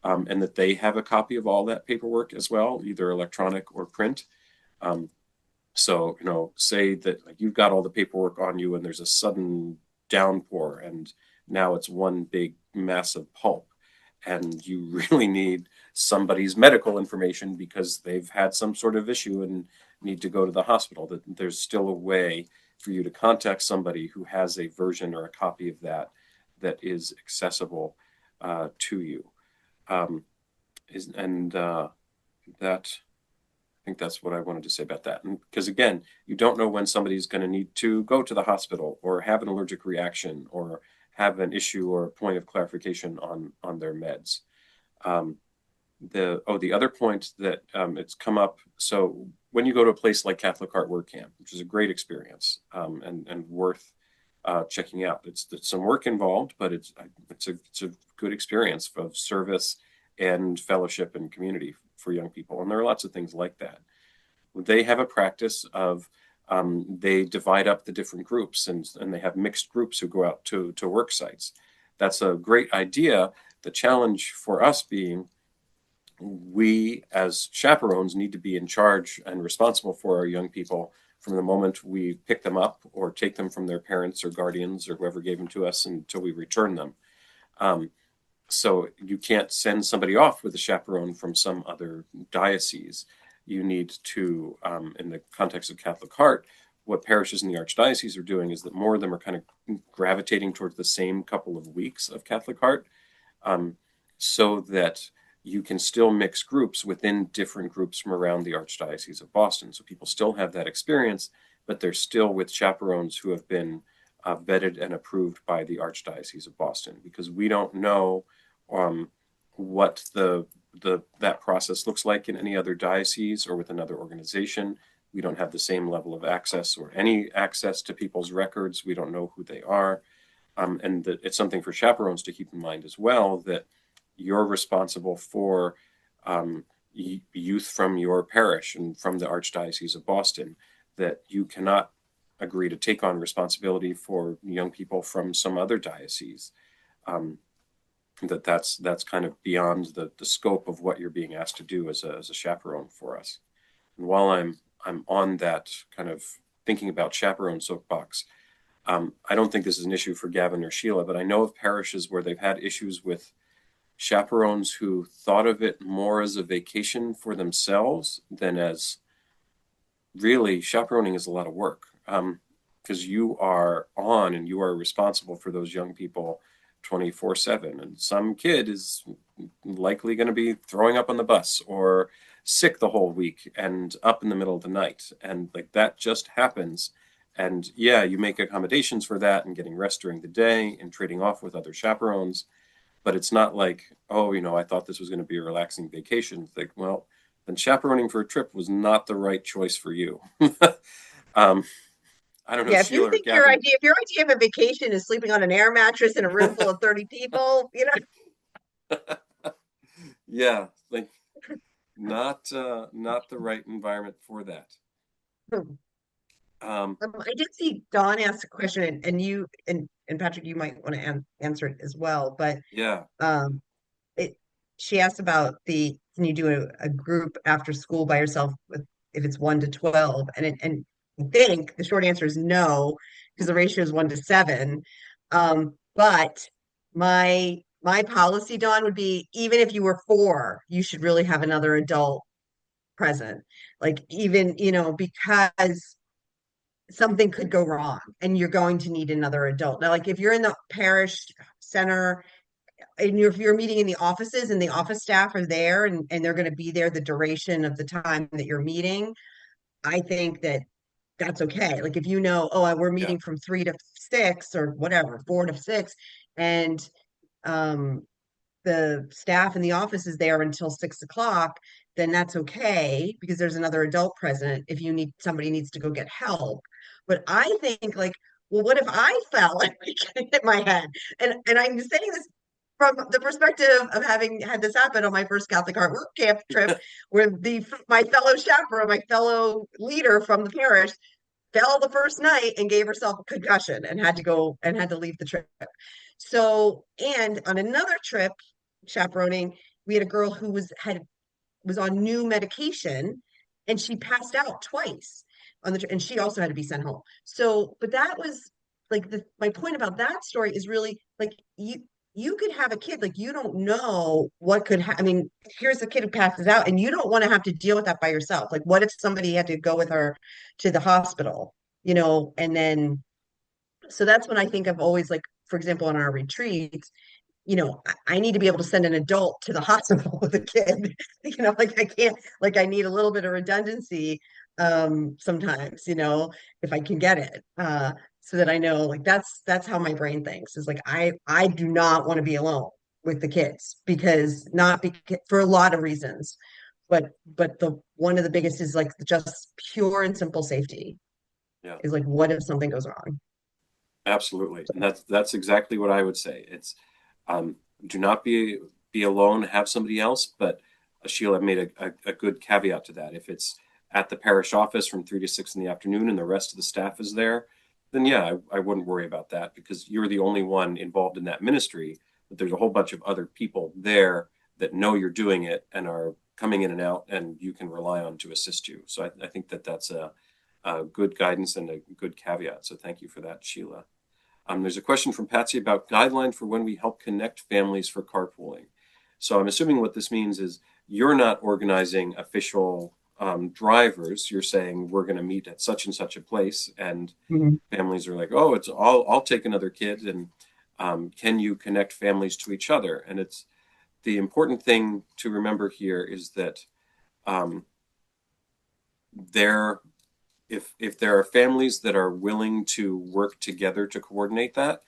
and that they have a copy of all that paperwork as well, either electronic or print. So, say that, like, you've got all the paperwork on you and there's a sudden downpour and now it's one big massive pulp, and you really need somebody's medical information because they've had some sort of issue and need to go to the hospital, that there's still a way for you to contact somebody who has a version or a copy of that is accessible to you. I think that's what I wanted to say about that. Because again, you don't know when somebody's going to need to go to the hospital or have an allergic reaction or have an issue or a point of clarification on their meds. The other point that it's come up. So when you go to a place like Catholic Heart Work Camp, which is a great experience and worth checking out. It's some work involved, but it's a good experience of service and fellowship and community for young people. And there are lots of things like that. They have a practice of they divide up the different groups, and they have mixed groups who go out to work sites. That's a great idea. The challenge for us being, we as chaperones need to be in charge and responsible for our young people from the moment we pick them up or take them from their parents or guardians or whoever gave them to us until we return them. So you can't send somebody off with a chaperone from some other diocese. You need to, in the context of Catholic Heart, what parishes in the Archdiocese are doing is that more of them are kind of gravitating towards the same couple of weeks of Catholic Heart, so that you can still mix groups within different groups from around the Archdiocese of Boston. So people still have that experience, but they're still with chaperones who have been vetted and approved by the Archdiocese of Boston, because we don't know what that process looks like in any other diocese or with another organization. We don't have the same level of access or any access to people's records. We don't know who they are. And that it's something for chaperones to keep in mind as well, that you're responsible for youth from your parish and from the Archdiocese of Boston, that you cannot agree to take on responsibility for young people from some other diocese. That's kind of beyond the scope of what you're being asked to do as a chaperone for us. And while I'm on that kind of thinking about chaperone soapbox, I don't think this is an issue for Gavin or Sheila, but I know of parishes where they've had issues with chaperones who thought of it more as a vacation for themselves than as really chaperoning is a lot of work, because you are on and you are responsible for those young people 24/7, and some kid is likely going to be throwing up on the bus or sick the whole week and up in the middle of the night, and like that just happens. And yeah, you make accommodations for that and getting rest during the day and trading off with other chaperones, but it's not like, oh, I thought this was going to be a relaxing vacation. It's like, well, then chaperoning for a trip was not the right choice for you. I don't know, Yeah, if Sheila you or think Gavin. if your idea of a vacation is sleeping on an air mattress in a room full of 30 people, Yeah, like not the right environment for that. I did see Dawn ask a question, and you and Patrick, you might want to answer it as well. But Yeah, um, she asked about can you do a group after school by yourself if it's 1 to 12, and I think the short answer is no, because the ratio is 1 to 7. But my policy, Dawn, would be even if you were 4, you should really have another adult present. Like even, because something could go wrong and you're going to need another adult. Now, like if you're in the parish center and if you're meeting in the offices and the office staff are there and they're going to be there the duration of the time that you're meeting, I think that's okay. Like if oh, we're yeah, meeting from 3 to 6 or whatever, 4 to 6, and um, the staff in the office is there until 6 o'clock, then that's okay because there's another adult present if somebody needs to go get help. But I think like, well, what if I fell and hit my head? And I'm saying this from the perspective of having had this happen on my first Catholic Art Work Camp trip, where my fellow chaperone, my fellow leader from the parish, fell the first night and gave herself a concussion and had to leave the trip. So, and on another trip, chaperoning, we had a girl who was on new medication and she passed out twice and she also had to be sent home. So, but that was like my point about that story is really like you could have a kid, like you don't know what could happen. I mean, here's a kid who passes out and you don't want to have to deal with that by yourself. Like what if somebody had to go with her to the hospital, and then so that's when I think of always, like, for example, on our retreats, I need to be able to send an adult to the hospital with a kid. Like I can't, like I need a little bit of redundancy sometimes, if I can get it. So that I know, like that's how my brain thinks, is like I do not want to be alone with the kids, because not because for a lot of reasons. But the one of the biggest is like just pure and simple safety, yeah, is like what if something goes wrong? absolutely. And that's exactly what I would say. It's do not be alone, have somebody else. But Sheila made a good caveat to that. If it's at the parish office from 3 to 6 in the afternoon and the rest of the staff is there, then yeah, I wouldn't worry about that, because you're the only one involved in that ministry. But there's a whole bunch of other people there that know you're doing it and are coming in and out, and you can rely on to assist you. So I think that's good guidance and a good caveat. So thank you for that, Sheila. There's a question from Patsy about guidelines for when we help connect families for carpooling. So I'm assuming what this means is you're not organizing official drivers. You're saying we're going to meet at such and such a place, and families are like, oh, I'll take another kid, and can you connect families to each other? And it's the important thing to remember here is that if there are families that are willing to work together to coordinate that,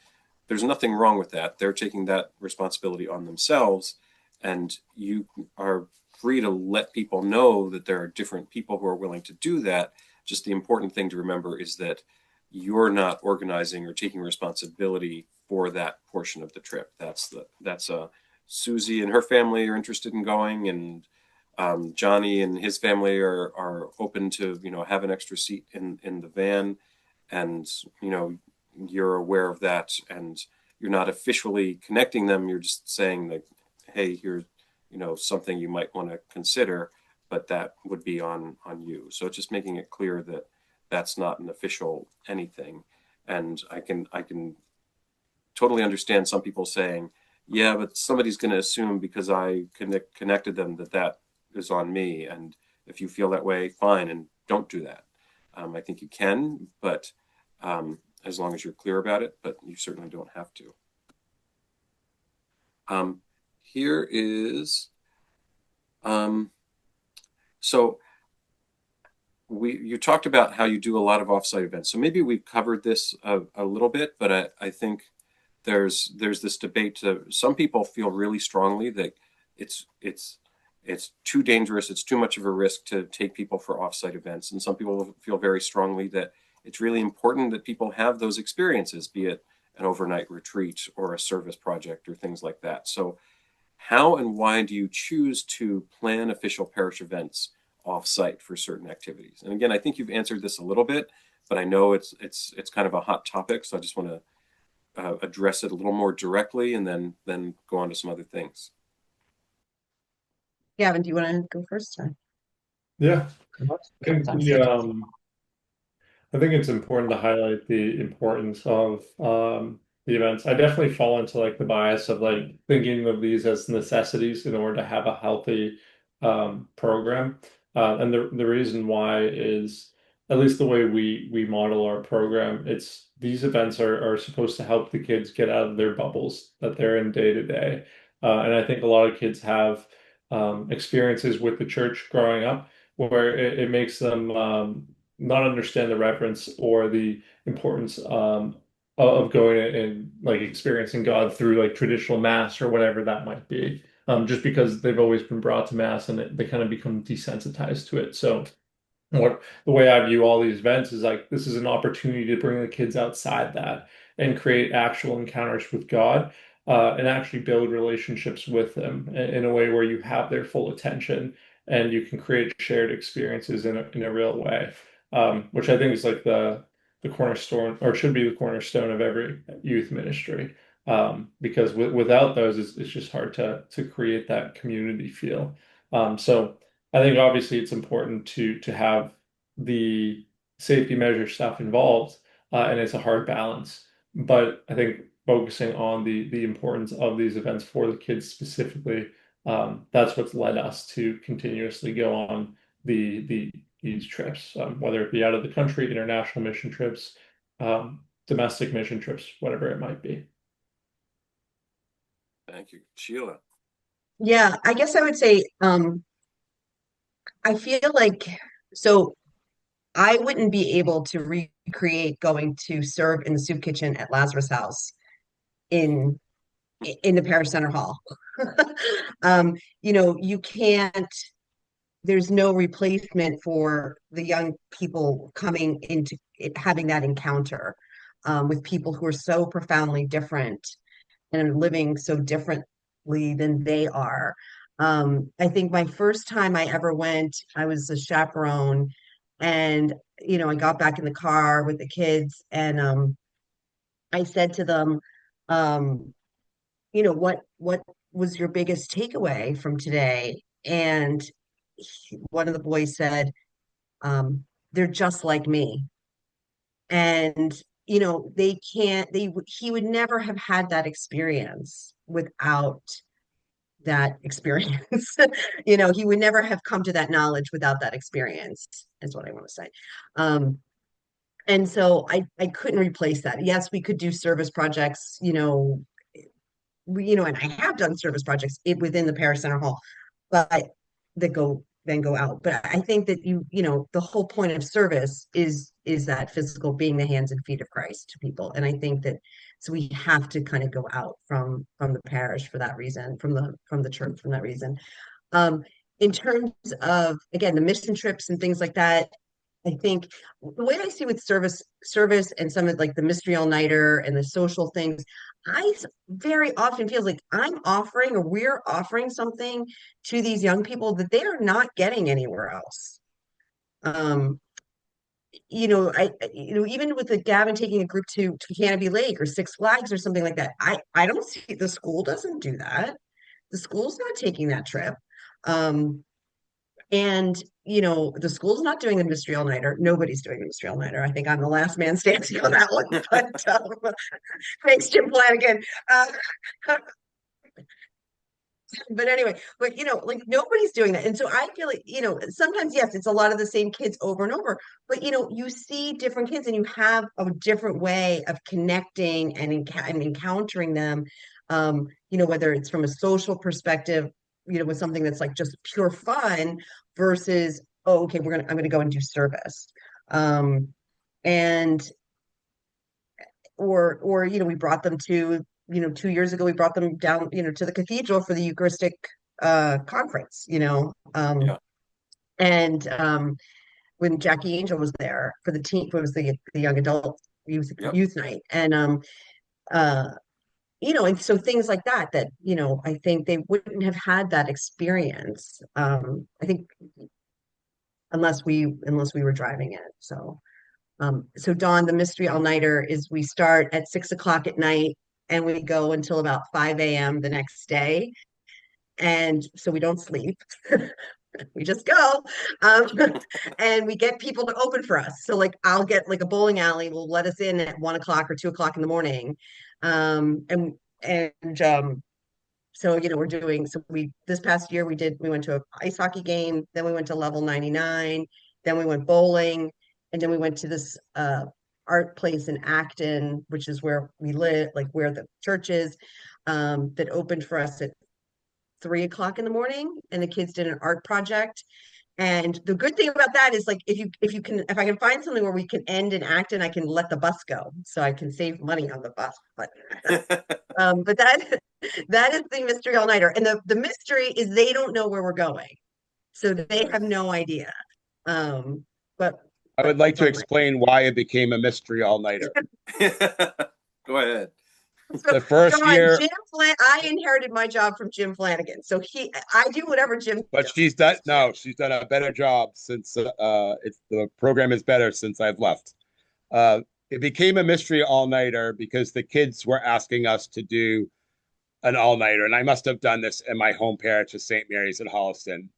there's nothing wrong with that. They're taking that responsibility on themselves, and you are free to let people know that there are different people who are willing to do that. Just the important thing to remember is that you're not organizing or taking responsibility for that portion of the trip. That's Susie and her family are interested in going, and Johnny and his family are open to have an extra seat in the van, and you're aware of that, and you're not officially connecting them. You're just saying that, hey, here's something you might want to consider, but that would be on you. So it's just making it clear that that's not an official anything. And I can totally understand some people saying, yeah, but somebody's going to assume because I connected them that is on me. And if you feel that way, fine, and don't do that. I think you can, but as long as you're clear about it, but you certainly don't have to. Here is, so you talked about how you do a lot of offsite events. So maybe we've covered this a little bit, but I think there's this debate. Some people feel really strongly that it's too dangerous, it's too much of a risk to take people for offsite events. And some people feel very strongly that it's really important that people have those experiences, be it an overnight retreat or a service project or things like that. So how and why do you choose to plan official parish events offsite for certain activities? And again, I think you've answered this a little bit, but I know it's kind of a hot topic. So I just want to address it a little more directly and then go on to some other things. Gavin, do you want to go first? Yeah. I think it's important to highlight the importance of the events. I definitely fall into like the bias of like thinking of these as necessities in order to have a healthy program. And the reason why is, at least the way we model our program, it's these events are supposed to help the kids get out of their bubbles that they're in day to day. And I think a lot of kids have experiences with the church growing up where it makes them not understand the reverence or the importance of going and like experiencing God through like traditional mass or whatever that might be. Just because they've always been brought to mass and they kind of become desensitized to it. So the way I view all these events is like this is an opportunity to bring the kids outside that and create actual encounters with God, and actually build relationships with them in a way where you have their full attention and you can create shared experiences in a real way, which I think is like the cornerstone, or should be the cornerstone of every youth ministry. Because without those, it's just hard to create that community feel. So I think obviously it's important to have the safety measure stuff involved, and it's a hard balance. But I think focusing on the importance of these events for the kids specifically, that's what's led us to continuously go on these trips, whether it be out of the country, international mission trips, domestic mission trips, whatever it might be. Thank you, Sheila. Yeah, I guess I would say I feel like so I wouldn't be able to recreate going to serve in the soup kitchen at Lazarus House in the parish center hall. You can't, there's no replacement for the young people coming into it, having that encounter with people who are so profoundly different and are living so differently than they are. I think my first time I ever went, I was a chaperone, and I got back in the car with the kids, and I said to them, what was your biggest takeaway from today? And one of the boys said, they're just like me. And, they can't, he would never have had that experience without that experience. He would never have come to that knowledge without that experience, is what I want to say. And so I couldn't replace that. Yes, we could do service projects, and I have done service projects within the parish center hall, but that go out. But I think that the whole point of service is that physical, being the hands and feet of Christ to people. And I think that so we have to kind of go out from the parish for that reason, from the church from that reason. In terms of, again, the mission trips and things like that, I think the way I see with service and some of like the mystery all-nighter and the social things, I very often feel like I'm offering, or we're offering something to these young people that they are not getting anywhere else. Even with the Gavin taking a group to Canopy Lake or Six Flags or something like that, I don't see, the school doesn't do that. The school's not taking that trip. And the school's not doing the mystery all-nighter. Nobody's doing the mystery all-nighter. I think I'm the last man standing on that one. But thanks, Jim Flanagan. But anyway, like nobody's doing that. And so I feel like, sometimes, yes, it's a lot of the same kids over and over, but you see different kids and you have a different way of connecting and encountering them. Whether it's from a social perspective, with something that's like just pure fun versus, oh, okay, I'm gonna go and do service. And or we brought them to 2 years ago, we brought them down, to the cathedral for the Eucharistic conference, Yeah. and when Jackie Angel was there for the teen, it was the young adult Yep. youth night, and and so things like that, I think they wouldn't have had that experience. I think unless we were driving it. So Dawn, the mystery all-nighter is we start at 6 o'clock at night and we go until about 5 a.m. the next day. And so we don't sleep. We just go. And we get people to open for us. So like I'll get like a bowling alley will let us in at 1 o'clock or 2 o'clock in the morning. So we're doing, so this past year we went to an ice hockey game, then we went to level 99, then we went bowling, and then we went to this art place in Acton, which is where we live, like where the church is, that opened for us at 3 o'clock in the morning, and the kids did an art project. And the good thing about that is like if I can find something where we can end in Acton, I can let the bus go, so I can save money on the bus. But that is the mystery all-nighter, and the mystery is they don't know where we're going, so they have no idea. But I would like to explain why it became a mystery all-nighter. Go ahead. The first John, year, I inherited my job from Jim Flanagan, so I do whatever Jim but does. she's done a better job since the program is better since I've left. It became a mystery all-nighter because the kids were asking us to do an all-nighter, and I must have done this in my home parish of St. Mary's in Holliston.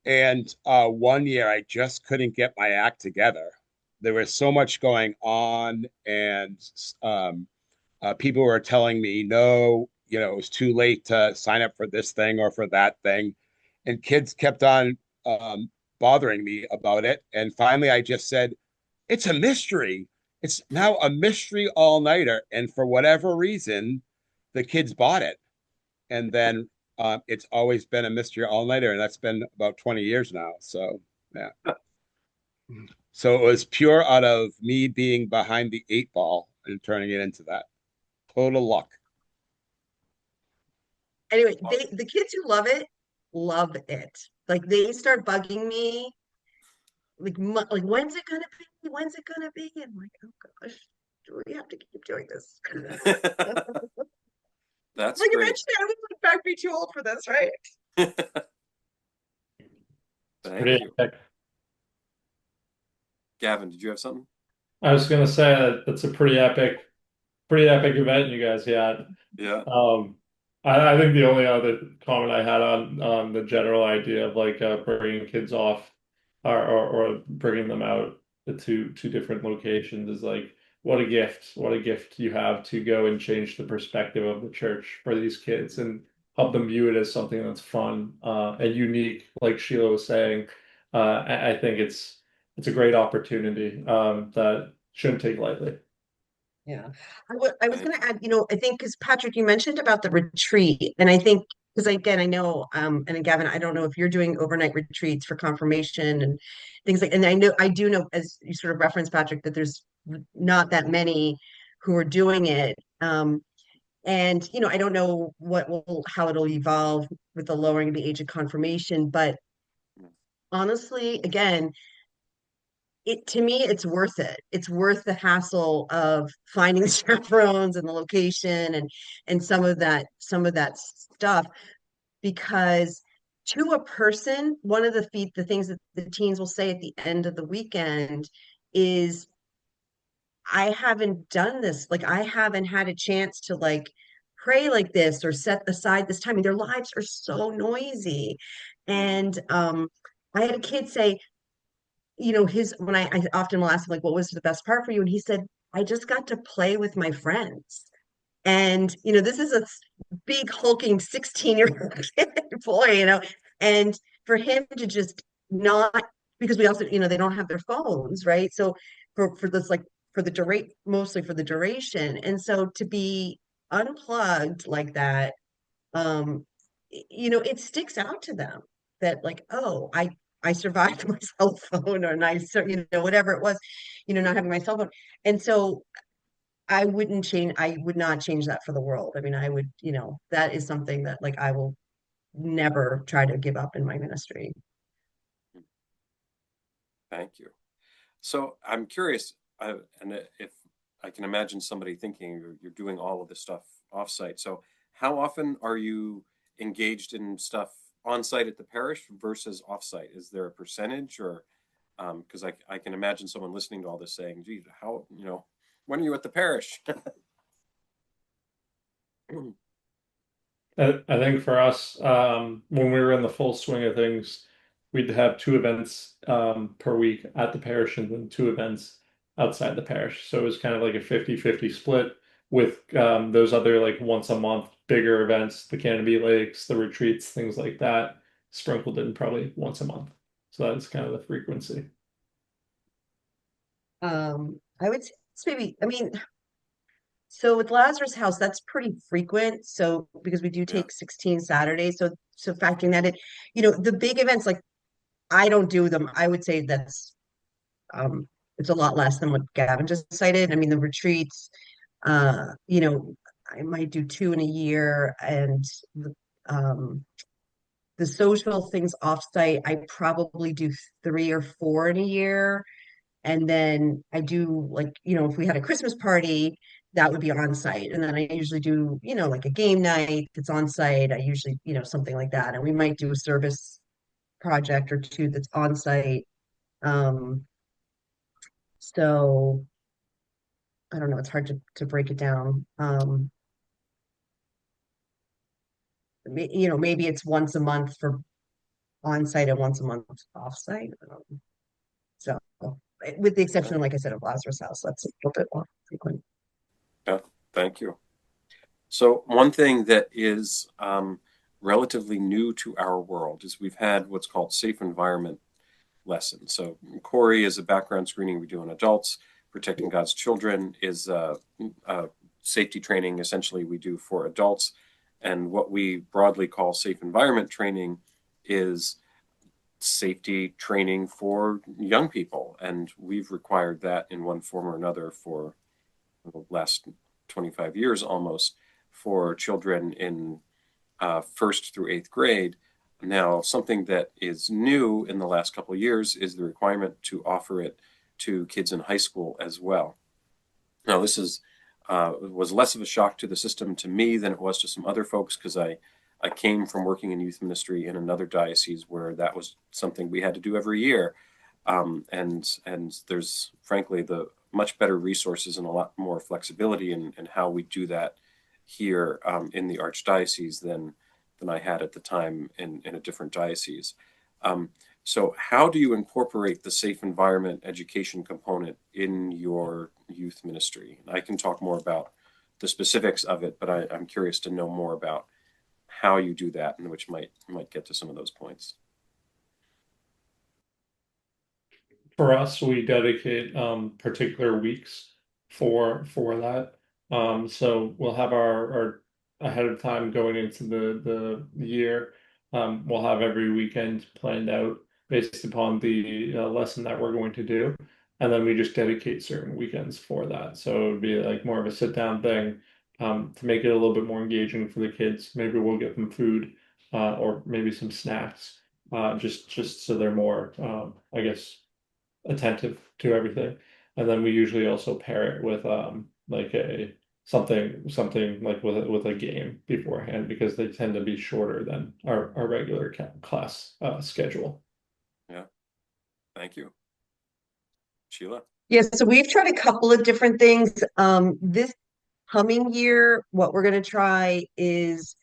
And one year I just couldn't get my act together. There was so much going on, and people were telling me, no, it was too late to sign up for this thing or for that thing. And kids kept on bothering me about it. And finally, I just said, it's a mystery. It's now a mystery all-nighter. And for whatever reason, the kids bought it. And then it's always been a mystery all-nighter. And that's been about 20 years now. So, yeah. So it was pure out of me being behind the 8 ball and turning it into that. Total luck. Anyway, the kids who love it. Like they start bugging me, like when's it gonna be? When's it gonna be? And I'm like, oh gosh, do we have to keep doing this? That's like great. eventually I would back be too old for this, right? Thank you. Gavin, did you have something? I was gonna say that that's a pretty epic event you guys had. Yeah. I think the only other comment I had on the general idea of like bringing kids off or bringing them out to different locations is like what a gift you have to go and change the perspective of the church for these kids and help them view it as something that's fun and unique, like Sheila was saying. I think it's a great opportunity that shouldn't take lightly. Yeah. I was going to add, I think because Patrick, you mentioned about the retreat, and I think because again, I know, and Gavin, I don't know if you're doing overnight retreats for confirmation and things like, and I do know, as you sort of referenced, Patrick, that there's not that many who are doing it. And I don't know how it'll evolve with the lowering of the age of confirmation, but honestly, again, to me it's worth it. It's worth the hassle of finding the chaperones and the location and some of that stuff, because to a person, one of the things that the teens will say at the end of the weekend is, I haven't done this, like I haven't had a chance to like pray like this or set aside this time. I mean, their lives are so noisy. And I had a kid say, his when I often will ask him, like, what was the best part for you? And he said, I just got to play with my friends. And this is a big hulking 16-year-old boy, and for him to just not, because we also, they don't have their phones, right? So for this, like, for the duration, mostly for the duration. And so to be unplugged like that, it sticks out to them that, like, oh, I survived my cell phone, or whatever it was, not having my cell phone. And so I would not change that for the world. I mean, I would, that is something that, like, I will never try to give up in my ministry. Thank you. So I'm curious, and if I can imagine somebody thinking you're doing all of this stuff offsite. So how often are you engaged in stuff on site at the parish versus offsite? Is there a percentage, or because I can imagine someone listening to all this saying, "Gee, how when are you at the parish?" I think for us, when we were in the full swing of things, we'd have two events per week at the parish and then two events outside the parish. So it was kind of like a 50-50 split with those other like once a month bigger events, the Canopy Lakes, the retreats, things like that, sprinkled in probably once a month. So that's kind of the frequency. I would say it's maybe, I mean, so with Lazarus House, that's pretty frequent. So because we do Yeah. take 16 Saturdays, so factoring that in, the big events, like, I don't do them. I would say that's it's a lot less than what Gavin just cited. I mean, the retreats, I might do two in a year, and um the social things offsite, I probably do three or four in a year. And then I do, like, if we had a Christmas party, that would be on site. And then I usually do, like a game night that's on site. I usually, something like that. And we might do a service project or two that's on site. Um, so I don't know, it's hard to break it down. Maybe it's once a month for on site and once a month off site. So with the exception, like I said, of Lazarus House, that's a little bit more frequent. Yeah, thank you. So one thing that is relatively new to our world is we've had what's called safe environment lessons. So Corey is a background screening we do on adults. Protecting God's Children is safety training, essentially, we do for adults. And what we broadly call safe environment training is safety training for young people. And we've required that in one form or another for the last 25 years almost, for children in first through eighth grade. Now, something that is new in the last couple of years is the requirement to offer it to kids in high school as well. Now, this was less of a shock to the system to me than it was to some other folks, because I came from working in youth ministry in another diocese where that was something we had to do every year. And there's frankly the much better resources and a lot more flexibility in how we do that here in the Archdiocese than I had at the time in a different diocese. So how do you incorporate the safe environment education component in your youth ministry? I can talk more about the specifics of it, but I'm curious to know more about how you do that, and which might get to some of those points. For us, we dedicate particular weeks for that. So we'll have our ahead of time going into the year. We'll have every weekend planned out based upon the lesson that we're going to do, and then we just dedicate certain weekends for that. So it would be like more of a sit down thing to make it a little bit more engaging for the kids. Maybe we'll get them food or maybe some snacks, just so they're more, I guess, attentive to everything. And then we usually also pair it with like a something like with a game beforehand, because they tend to be shorter than our regular class schedule. Yeah, thank you. Sheila? Yes, so we've tried a couple of different things. This coming year, what we're going to try is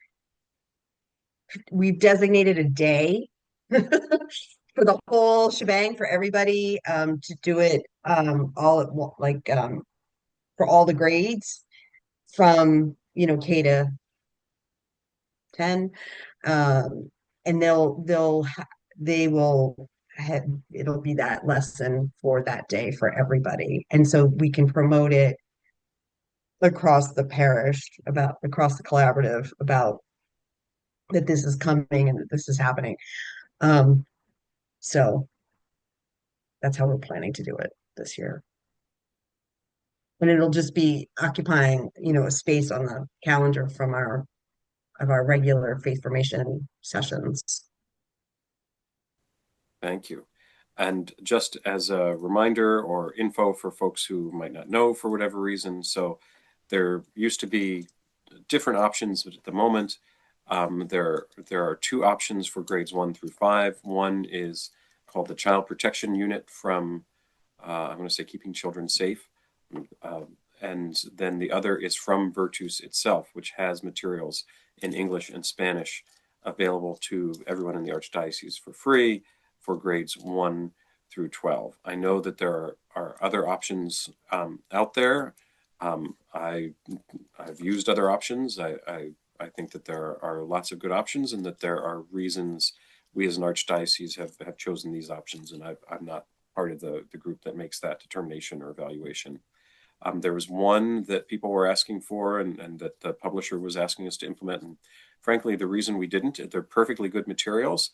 we've designated a day for the whole shebang for everybody to do it all at like for all the grades from K to 10, and they will have, it'll be that lesson for that day for everybody, and so we can promote it across the parish, about across the collaborative, about that this is coming and that this is happening. So that's how we're planning to do it this year. And it'll just be occupying, a space on the calendar from our regular faith formation sessions. Thank you. And just as a reminder or info for folks who might not know for whatever reason, so there used to be different options, but at the moment, there are two options for grades 1 through 5. One is called the Child Protection Unit from, I'm going to say Keeping Children Safe. And then the other is from Virtus itself, which has materials in English and Spanish available to everyone in the Archdiocese for free for grades 1 through 12. I know that there are other options out there. I've used other options. I think that there are lots of good options, and that there are reasons we as an Archdiocese have chosen these options, and I'm not part of the group that makes that determination or evaluation. There was one that people were asking for, and that the publisher was asking us to implement, and frankly, the reason we didn't, they're perfectly good materials.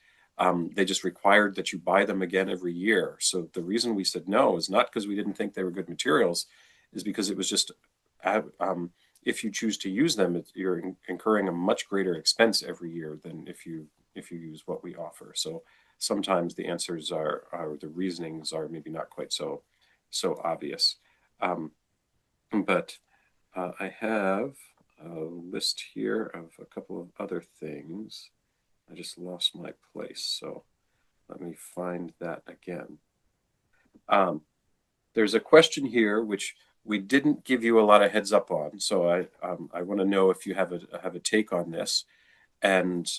They just required that you buy them again every year. So the reason we said no is not because we didn't think they were good materials, is because it was just, if you choose to use them, you're incurring a much greater expense every year than if you use what we offer. So sometimes the answers are the reasonings are maybe not quite so obvious. But I have a list here of a couple of other things. I just lost my place, so let me find that again. There's a question here which we didn't give you a lot of heads up on, so I want to know if you have a take on this, and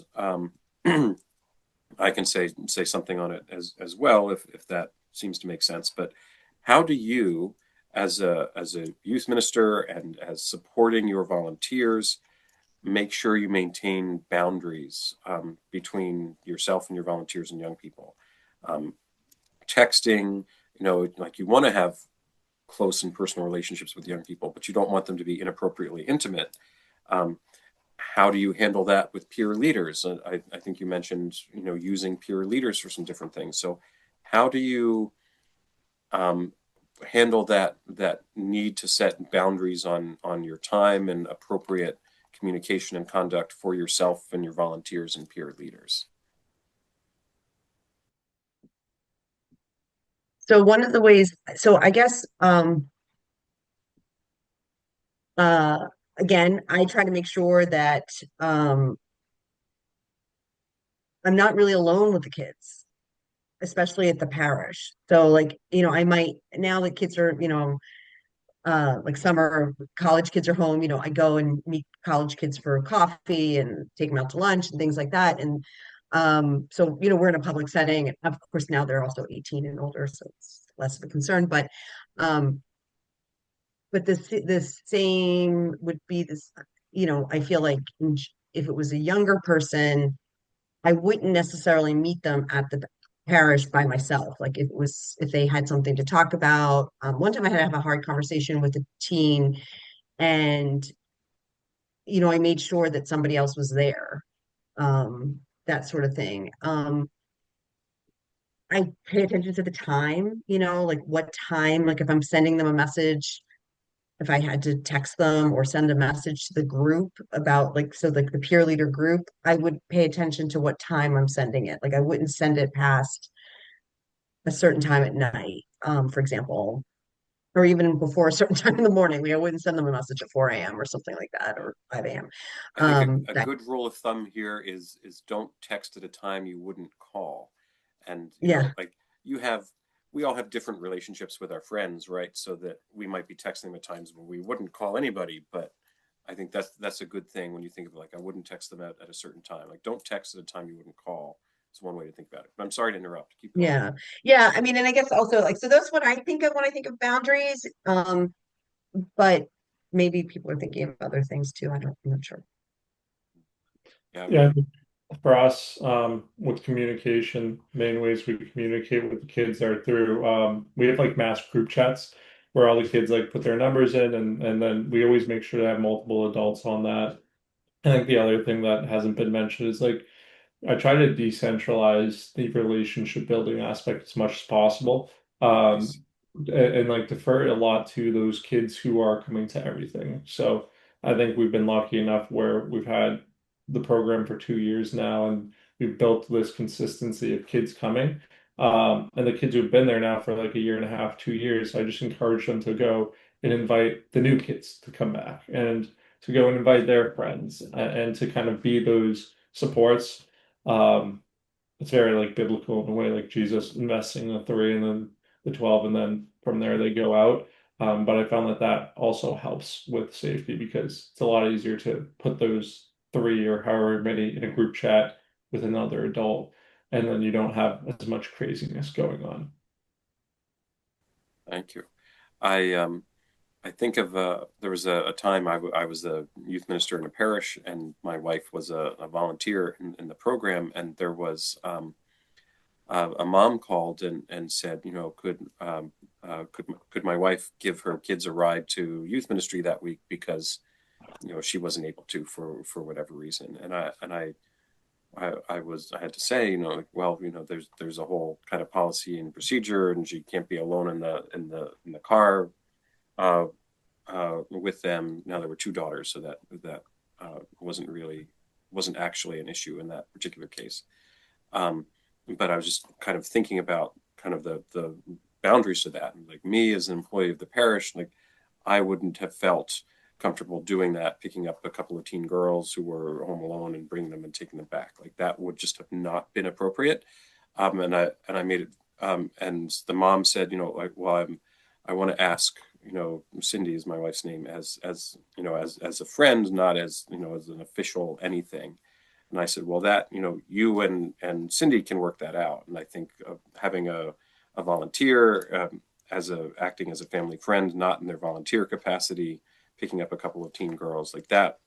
I can say something on it as well if that seems to make sense. But how do you, as a youth minister and as supporting your volunteers, make sure you maintain boundaries between yourself and your volunteers and young people? Texting, like you want to have close and personal relationships with young people, but you don't want them to be inappropriately intimate. How do you handle that with peer leaders? I think you mentioned, using peer leaders for some different things. So how do you handle that need to set boundaries on your time and appropriate communication and conduct for yourself and your volunteers and peer leaders? So one of the ways, so I guess, again, I try to make sure that I'm not really alone with the kids, especially at the parish. So like, I might, now that kids are, like summer college kids are home, I go and meet college kids for coffee and take them out to lunch and things like that. And So, we're in a public setting, and of course now they're also 18 and older, so it's less of a concern. Um, but this same would be this, I feel like if it was a younger person, I wouldn't necessarily meet them at the parish by myself. Like if they had something to talk about. One time I had to have a hard conversation with a teen, and I made sure that somebody else was there. That sort of thing. I pay attention to the time, like what time, like if I'm sending them a message, if I had to text them or send a message to the group about like the peer leader group, I would pay attention to what time I'm sending it. Like I wouldn't send it past a certain time at night, for example, or even before a certain time in the morning. Like I wouldn't send them a message at 4 a.m. or something like that, or 5 a.m. I think a That, good rule of thumb here is don't text at a time you wouldn't call. And yeah, like we all have different relationships with our friends, right? So that we might be texting them at times when we wouldn't call anybody, but I think that's a good thing when you think of like I wouldn't text them at a certain time. Like don't text at a time you wouldn't call. It's one way to think about it. But I'm sorry to interrupt. Keep going. yeah, yeah. I mean, and I guess also like so that's what I think of when I think of boundaries. But maybe people are thinking of other things too. I'm not sure. Yeah. Yeah, I think for us, with communication, main ways we communicate with the kids are through we have like mass group chats where all the kids like put their numbers in, and then we always make sure to have multiple adults on that. I think the other thing that hasn't been mentioned is like I try to decentralize the relationship building aspect as much as possible. Um, Nice. and like defer a lot to those kids who are coming to everything. So I think we've been lucky enough where we've had the program for 2 years now, and we've built this consistency of kids coming. And the kids who've been there now for like a year and a half, 2 years, I just encourage them to go and invite the new kids to come back and to go and invite their friends and to kind of be those supports. Um, it's very like biblical in a way, like Jesus investing the three and then the 12, and then from there they go out. But I found that that also helps with safety because it's a lot easier to put those three or however many in a group chat with another adult, and then you don't have as much craziness going on. Thank you. I think of there was a time I was a youth minister in a parish, and my wife was a volunteer in the program, and there was a mom called and said, could my wife give her kids a ride to youth ministry that week because she wasn't able to for whatever reason, and I had to say, well, there's a whole kind of policy and procedure, and she can't be alone in the car with them. Now there were two daughters, so that wasn't actually an issue in that particular case. But I was just kind of thinking about kind of the boundaries to that. And like me as an employee of the parish, like I wouldn't have felt comfortable doing that, picking up a couple of teen girls who were home alone and bringing them and taking them back. Like that would just have not been appropriate. And I made it. And the mom said, like, well, I want to ask, Cindy is my wife's name, as as a friend, not as as an official anything. And I said, well, that you and Cindy can work that out. And I think having a volunteer acting as a family friend, not in their volunteer capacity, picking up a couple of teen girls like that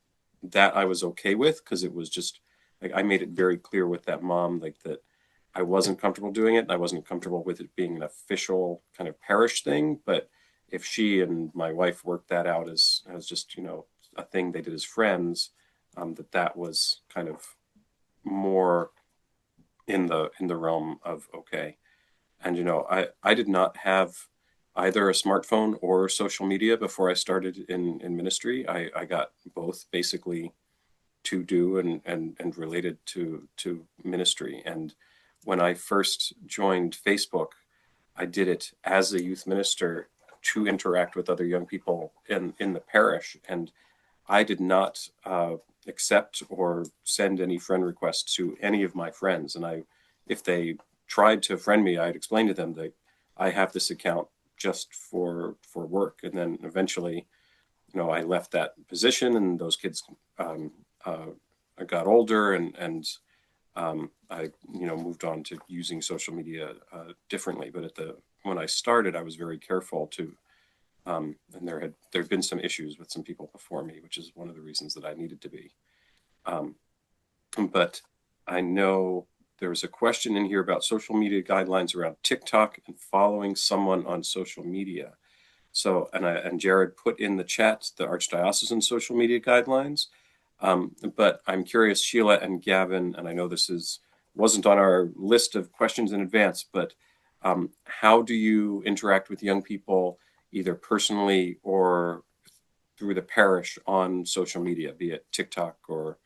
I was okay with, because it was just like I made it very clear with that mom like that I wasn't comfortable doing it, and I wasn't comfortable with it being an official kind of parish thing. But if she and my wife worked that out as just a thing they did as friends, that was kind of more in the realm of okay. And I did not have either a smartphone or social media before I started in ministry. I got both basically to do and related to ministry. And when I first joined Facebook, I did it as a youth minister to interact with other young people in the parish. And I did not accept or send any friend requests to any of my friends. And if they tried to friend me, I'd explain to them that I have this account just for work. And then eventually, I left that position, and those kids got older, and I moved on to using social media differently. But when I started, I was very careful to, and there had been some issues with some people before me, which is one of the reasons that I needed to be. But I know there was a question in here about social media guidelines around TikTok and following someone on social media. So, and Jared put in the chat the Archdiocesan social media guidelines. But I'm curious, Sheila and Gavin, and I know this wasn't on our list of questions in advance, but how do you interact with young people, either personally or through the parish on social media, be it TikTok or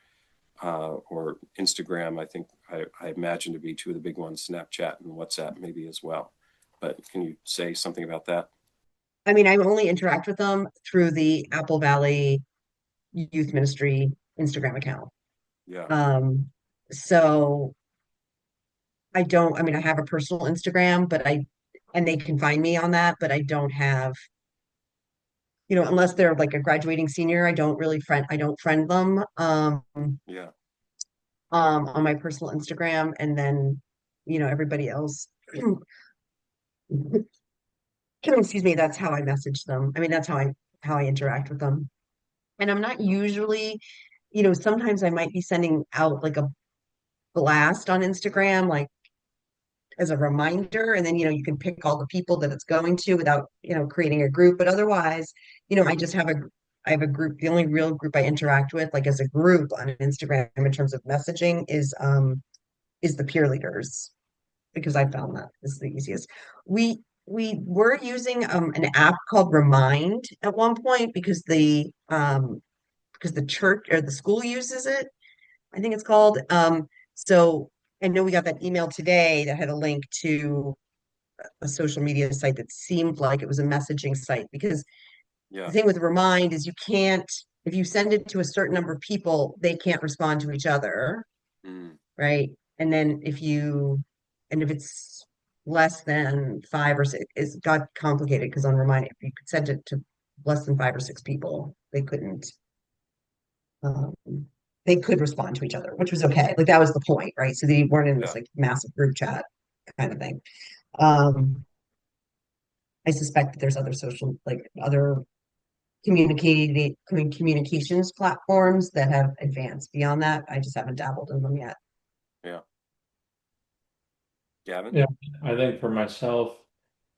Instagram? I think I imagine to be two of the big ones, Snapchat and WhatsApp maybe as well. But can you say something about that? I mean, I only interact with them through the Apple Valley Youth Ministry Instagram account. Yeah. So I mean, I have a personal Instagram, and they can find me on that, but I don't have, unless they're like a graduating senior, I don't friend them, Yeah. on my personal Instagram. And then, everybody else, excuse me, that's how I message them. I mean, that's how I interact with them. And I'm not usually, sometimes I might be sending out like a blast on Instagram, like as a reminder, and then you can pick all the people that it's going to without creating a group. But otherwise, I have a group. The only real group I interact with, like as a group on Instagram in terms of messaging, is the peer leaders, because I found that is the easiest. We were using an app called Remind at one point, because the church or the school uses it, I think it's called. So I know we got that email today that had a link to a social media site that seemed like it was a messaging site, because Yeah. the thing with Remind is if you send it to a certain number of people, they can't respond to each other, right? And then if it's less than 5 or 6, it's got complicated, because on Remind, if you could send it to less than 5 or 6 people, um, they could respond to each other, which was okay. Like that was the point, right? So they weren't in this like massive group chat kind of thing. I suspect that there's other communications platforms that have advanced beyond that. I just haven't dabbled in them yet. Yeah. Gavin? Yeah, I think for myself,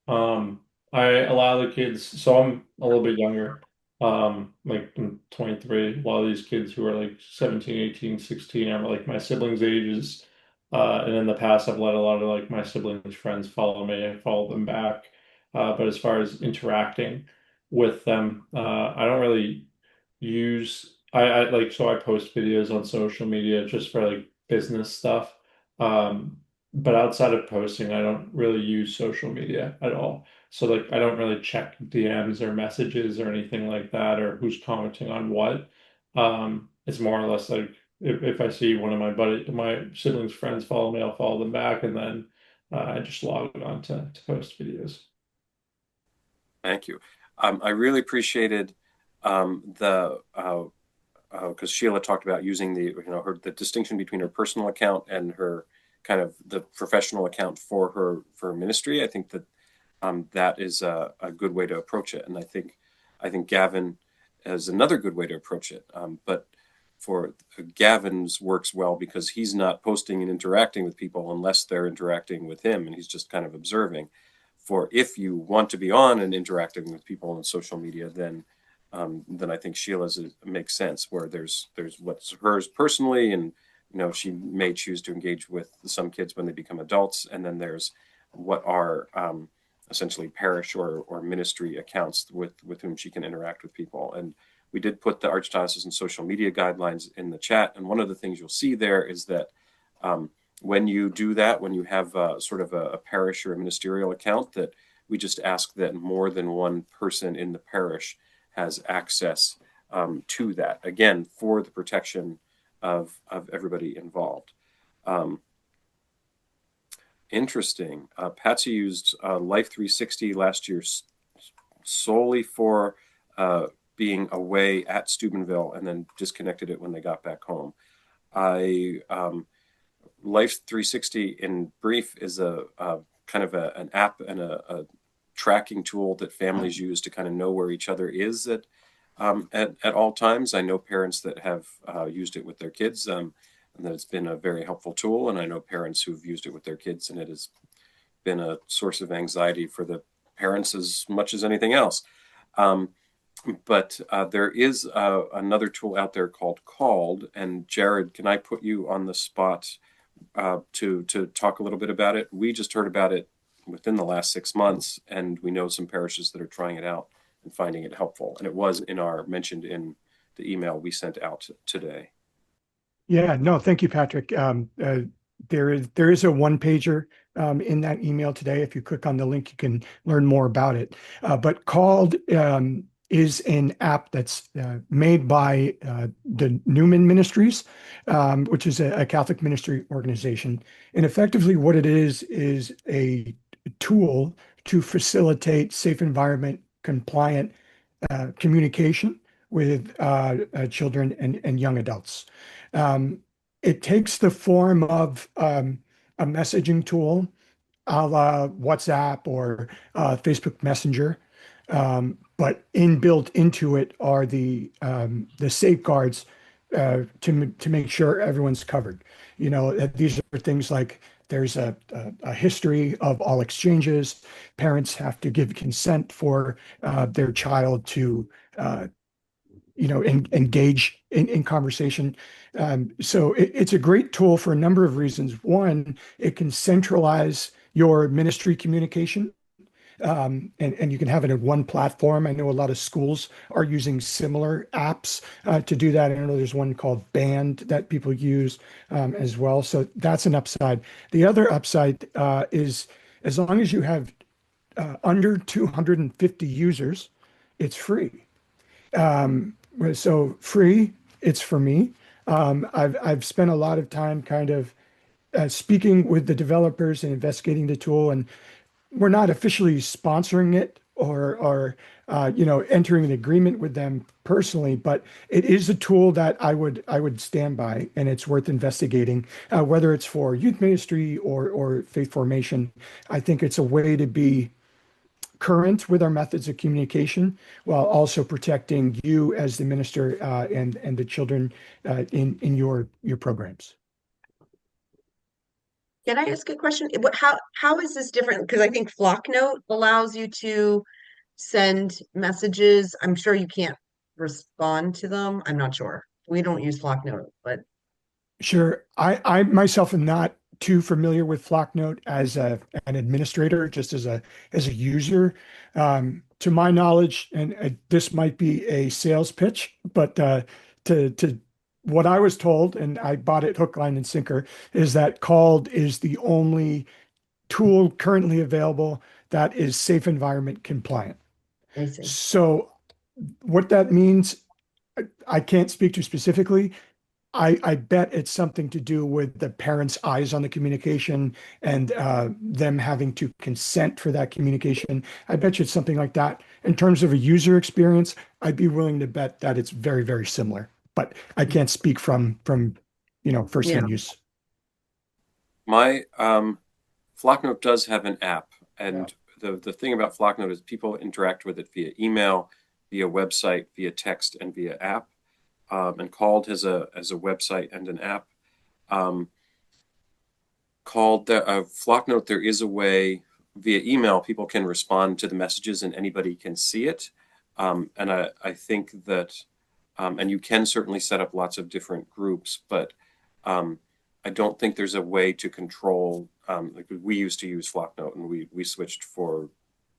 I allow the kids, so I'm a little bit younger, like I'm 23. A lot of these kids who are like 17, 18, 16 are like my siblings' ages. And in the past, I've let a lot of like my siblings' friends follow me and follow them back. But as far as interacting with them, I don't really I like, so I post videos on social media just for like business stuff. Um, but outside of posting, I don't really use social media at all. So like I don't really check DMs or messages or anything like that, or who's commenting on what. It's more or less like if I see one of my siblings' friends follow me, I'll follow them back, and then I just log on to post videos. Thank you. I really appreciated because Sheila talked about using the distinction between her personal account and her kind of the professional account for her ministry. I think that that is a good way to approach it, and I think Gavin is another good way to approach it. But for Gavin's works well because he's not posting and interacting with people unless they're interacting with him, and he's just kind of observing. For if you want to be on and interacting with people on social media, then I think Sheila's makes sense, where there's what's hers personally, and she may choose to engage with some kids when they become adults, and then there's what are essentially parish or ministry accounts with whom she can interact with people. And we did put the Archdiocesan social media guidelines in the chat, and one of the things you'll see there is that when you do that, when you have sort of a parish or a ministerial account, that we just ask that more than one person in the parish has access to that, again, for the protection of everybody involved. Interesting. Patsy used Life 360 last year solely for being away at Steubenville, and then disconnected it when they got back home. I Life 360 in brief is a kind of an app and a tracking tool that families use to kind of know where each other is at all times. I know parents that have used it with their kids, and that it's been a very helpful tool. And I know parents who've used it with their kids, and it has been a source of anxiety for the parents as much as anything else. But there is another tool out there called, and Jared, can I put you on the spot to talk a little bit about it? We just heard about it within the last 6 months, and we know some parishes that are trying it out and finding it helpful. And it was mentioned in the email we sent out today. Yeah, no, thank you, Patrick. There is a one pager in that email today. If you click on the link, you can learn more about it. But Called is an app that's made by the Newman Ministries, which is a Catholic ministry organization. And effectively what it is a tool to facilitate safe environment compliant communication with children and young adults. It takes the form of a messaging tool, a la WhatsApp or Facebook Messenger, but inbuilt into it are the safeguards to make sure everyone's covered. You know, these are things like there's a history of all exchanges. Parents have to give consent for their child to engage in conversation. So it's a great tool for a number of reasons. One, it can centralize your ministry communication, and you can have it in one platform. I know a lot of schools are using similar apps to do that. I know there's one called Band that people use as well. So that's an upside. The other upside is as long as you have under 250 users, it's free. So free, it's for me. I've spent a lot of time kind of speaking with the developers and investigating the tool, and we're not officially sponsoring it or entering an agreement with them personally, but it is a tool that I would stand by, and it's worth investigating, whether it's for youth ministry or faith formation. I think it's a way to be current with our methods of communication while also protecting you as the minister and the children in your programs. Can I ask a question? How is this different? Because I think Flocknote allows you to send messages. I'm sure you can't respond to them. I'm not sure. We don't use Flocknote, but Sure. I myself am not too familiar with Flocknote as an administrator, just as a user. To my knowledge, and this might be a sales pitch, but to what I was told, and I bought it hook, line, and sinker, is that Called is the only tool currently available that is safe environment compliant. I see. So what that means, I can't speak to specifically. I bet it's something to do with the parents' eyes on the communication and them having to consent for that communication. I bet you it's something like that. In terms of a user experience, I'd be willing to bet that it's very, very similar, but I can't speak from firsthand use. My Flocknote does have an app, and the thing about Flocknote is people interact with it via email, via website, via text, and via app. And Called has a website and an app. Flocknote, there is a way via email people can respond to the messages and anybody can see it. And I think that, and you can certainly set up lots of different groups, but I don't think there's a way to control, like we used to use Flocknote and we switched for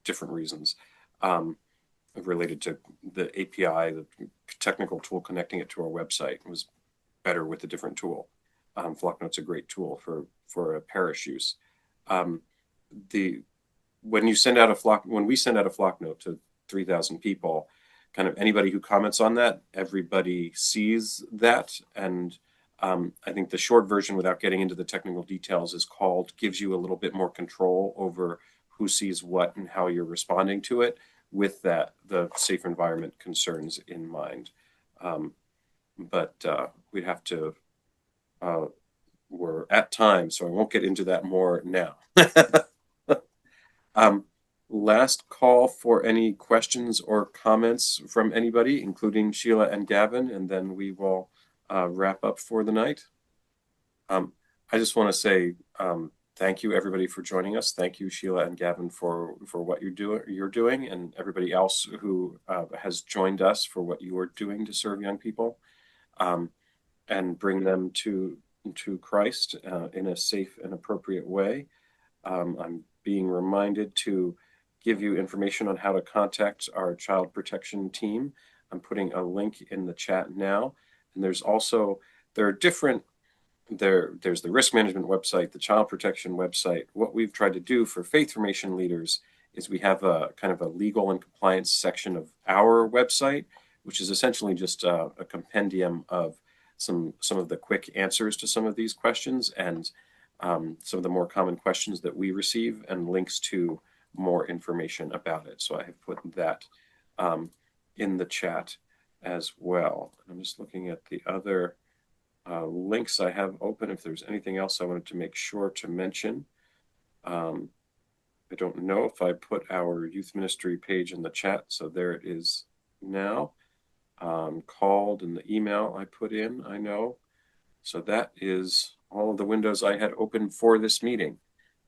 different reasons. Related to the API, the technical tool connecting it to our website was better with a different tool. Flocknote's a great tool for a parish use. When we send out a Flocknote to 3,000 people, kind of anybody who comments on that, everybody sees that. And I think the short version, without getting into the technical details, is Called, gives you a little bit more control over who sees what and how you're responding to it, with that, the safe environment concerns in mind. But we'd have to we're at time, so I won't get into that more now. Last call for any questions or comments from anybody, including Sheila and Gavin, and then we will wrap up for the night. I just want to say thank you, everybody, for joining us. Thank you, Sheila and Gavin, for what you're doing, and everybody else who has joined us for what you are doing to serve young people and bring them to Christ in a safe and appropriate way. I'm being reminded to give you information on how to contact our child protection team. I'm putting a link in the chat now. And there's the risk management website, the child protection website. What we've tried to do for faith formation leaders is we have a kind of a legal and compliance section of our website, which is essentially just a compendium of some of the quick answers to some of these questions and some of the more common questions that we receive, and links to more information about it. So I have put that in the chat as well. I'm just looking at the other links I have open. If there's anything else I wanted to make sure to mention. I don't know if I put our youth ministry page in the chat, so there it is now. Called and the email I put in, I know. So that is all of the windows I had open for this meeting.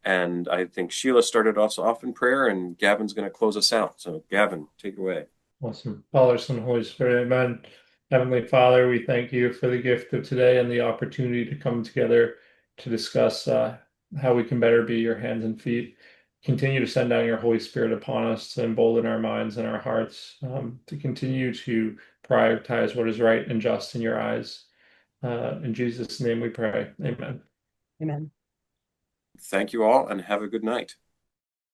And I think Sheila started us off in prayer, and Gavin's going to close us out. So Gavin, take it away. Awesome. Father, Son, Holy Spirit, amen. Heavenly Father, we thank you for the gift of today and the opportunity to come together to discuss how we can better be your hands and feet. Continue to send down your Holy Spirit upon us to embolden our minds and our hearts, to continue to prioritize what is right and just in your eyes. In Jesus' name we pray. Amen. Amen. Thank you all, and have a good night.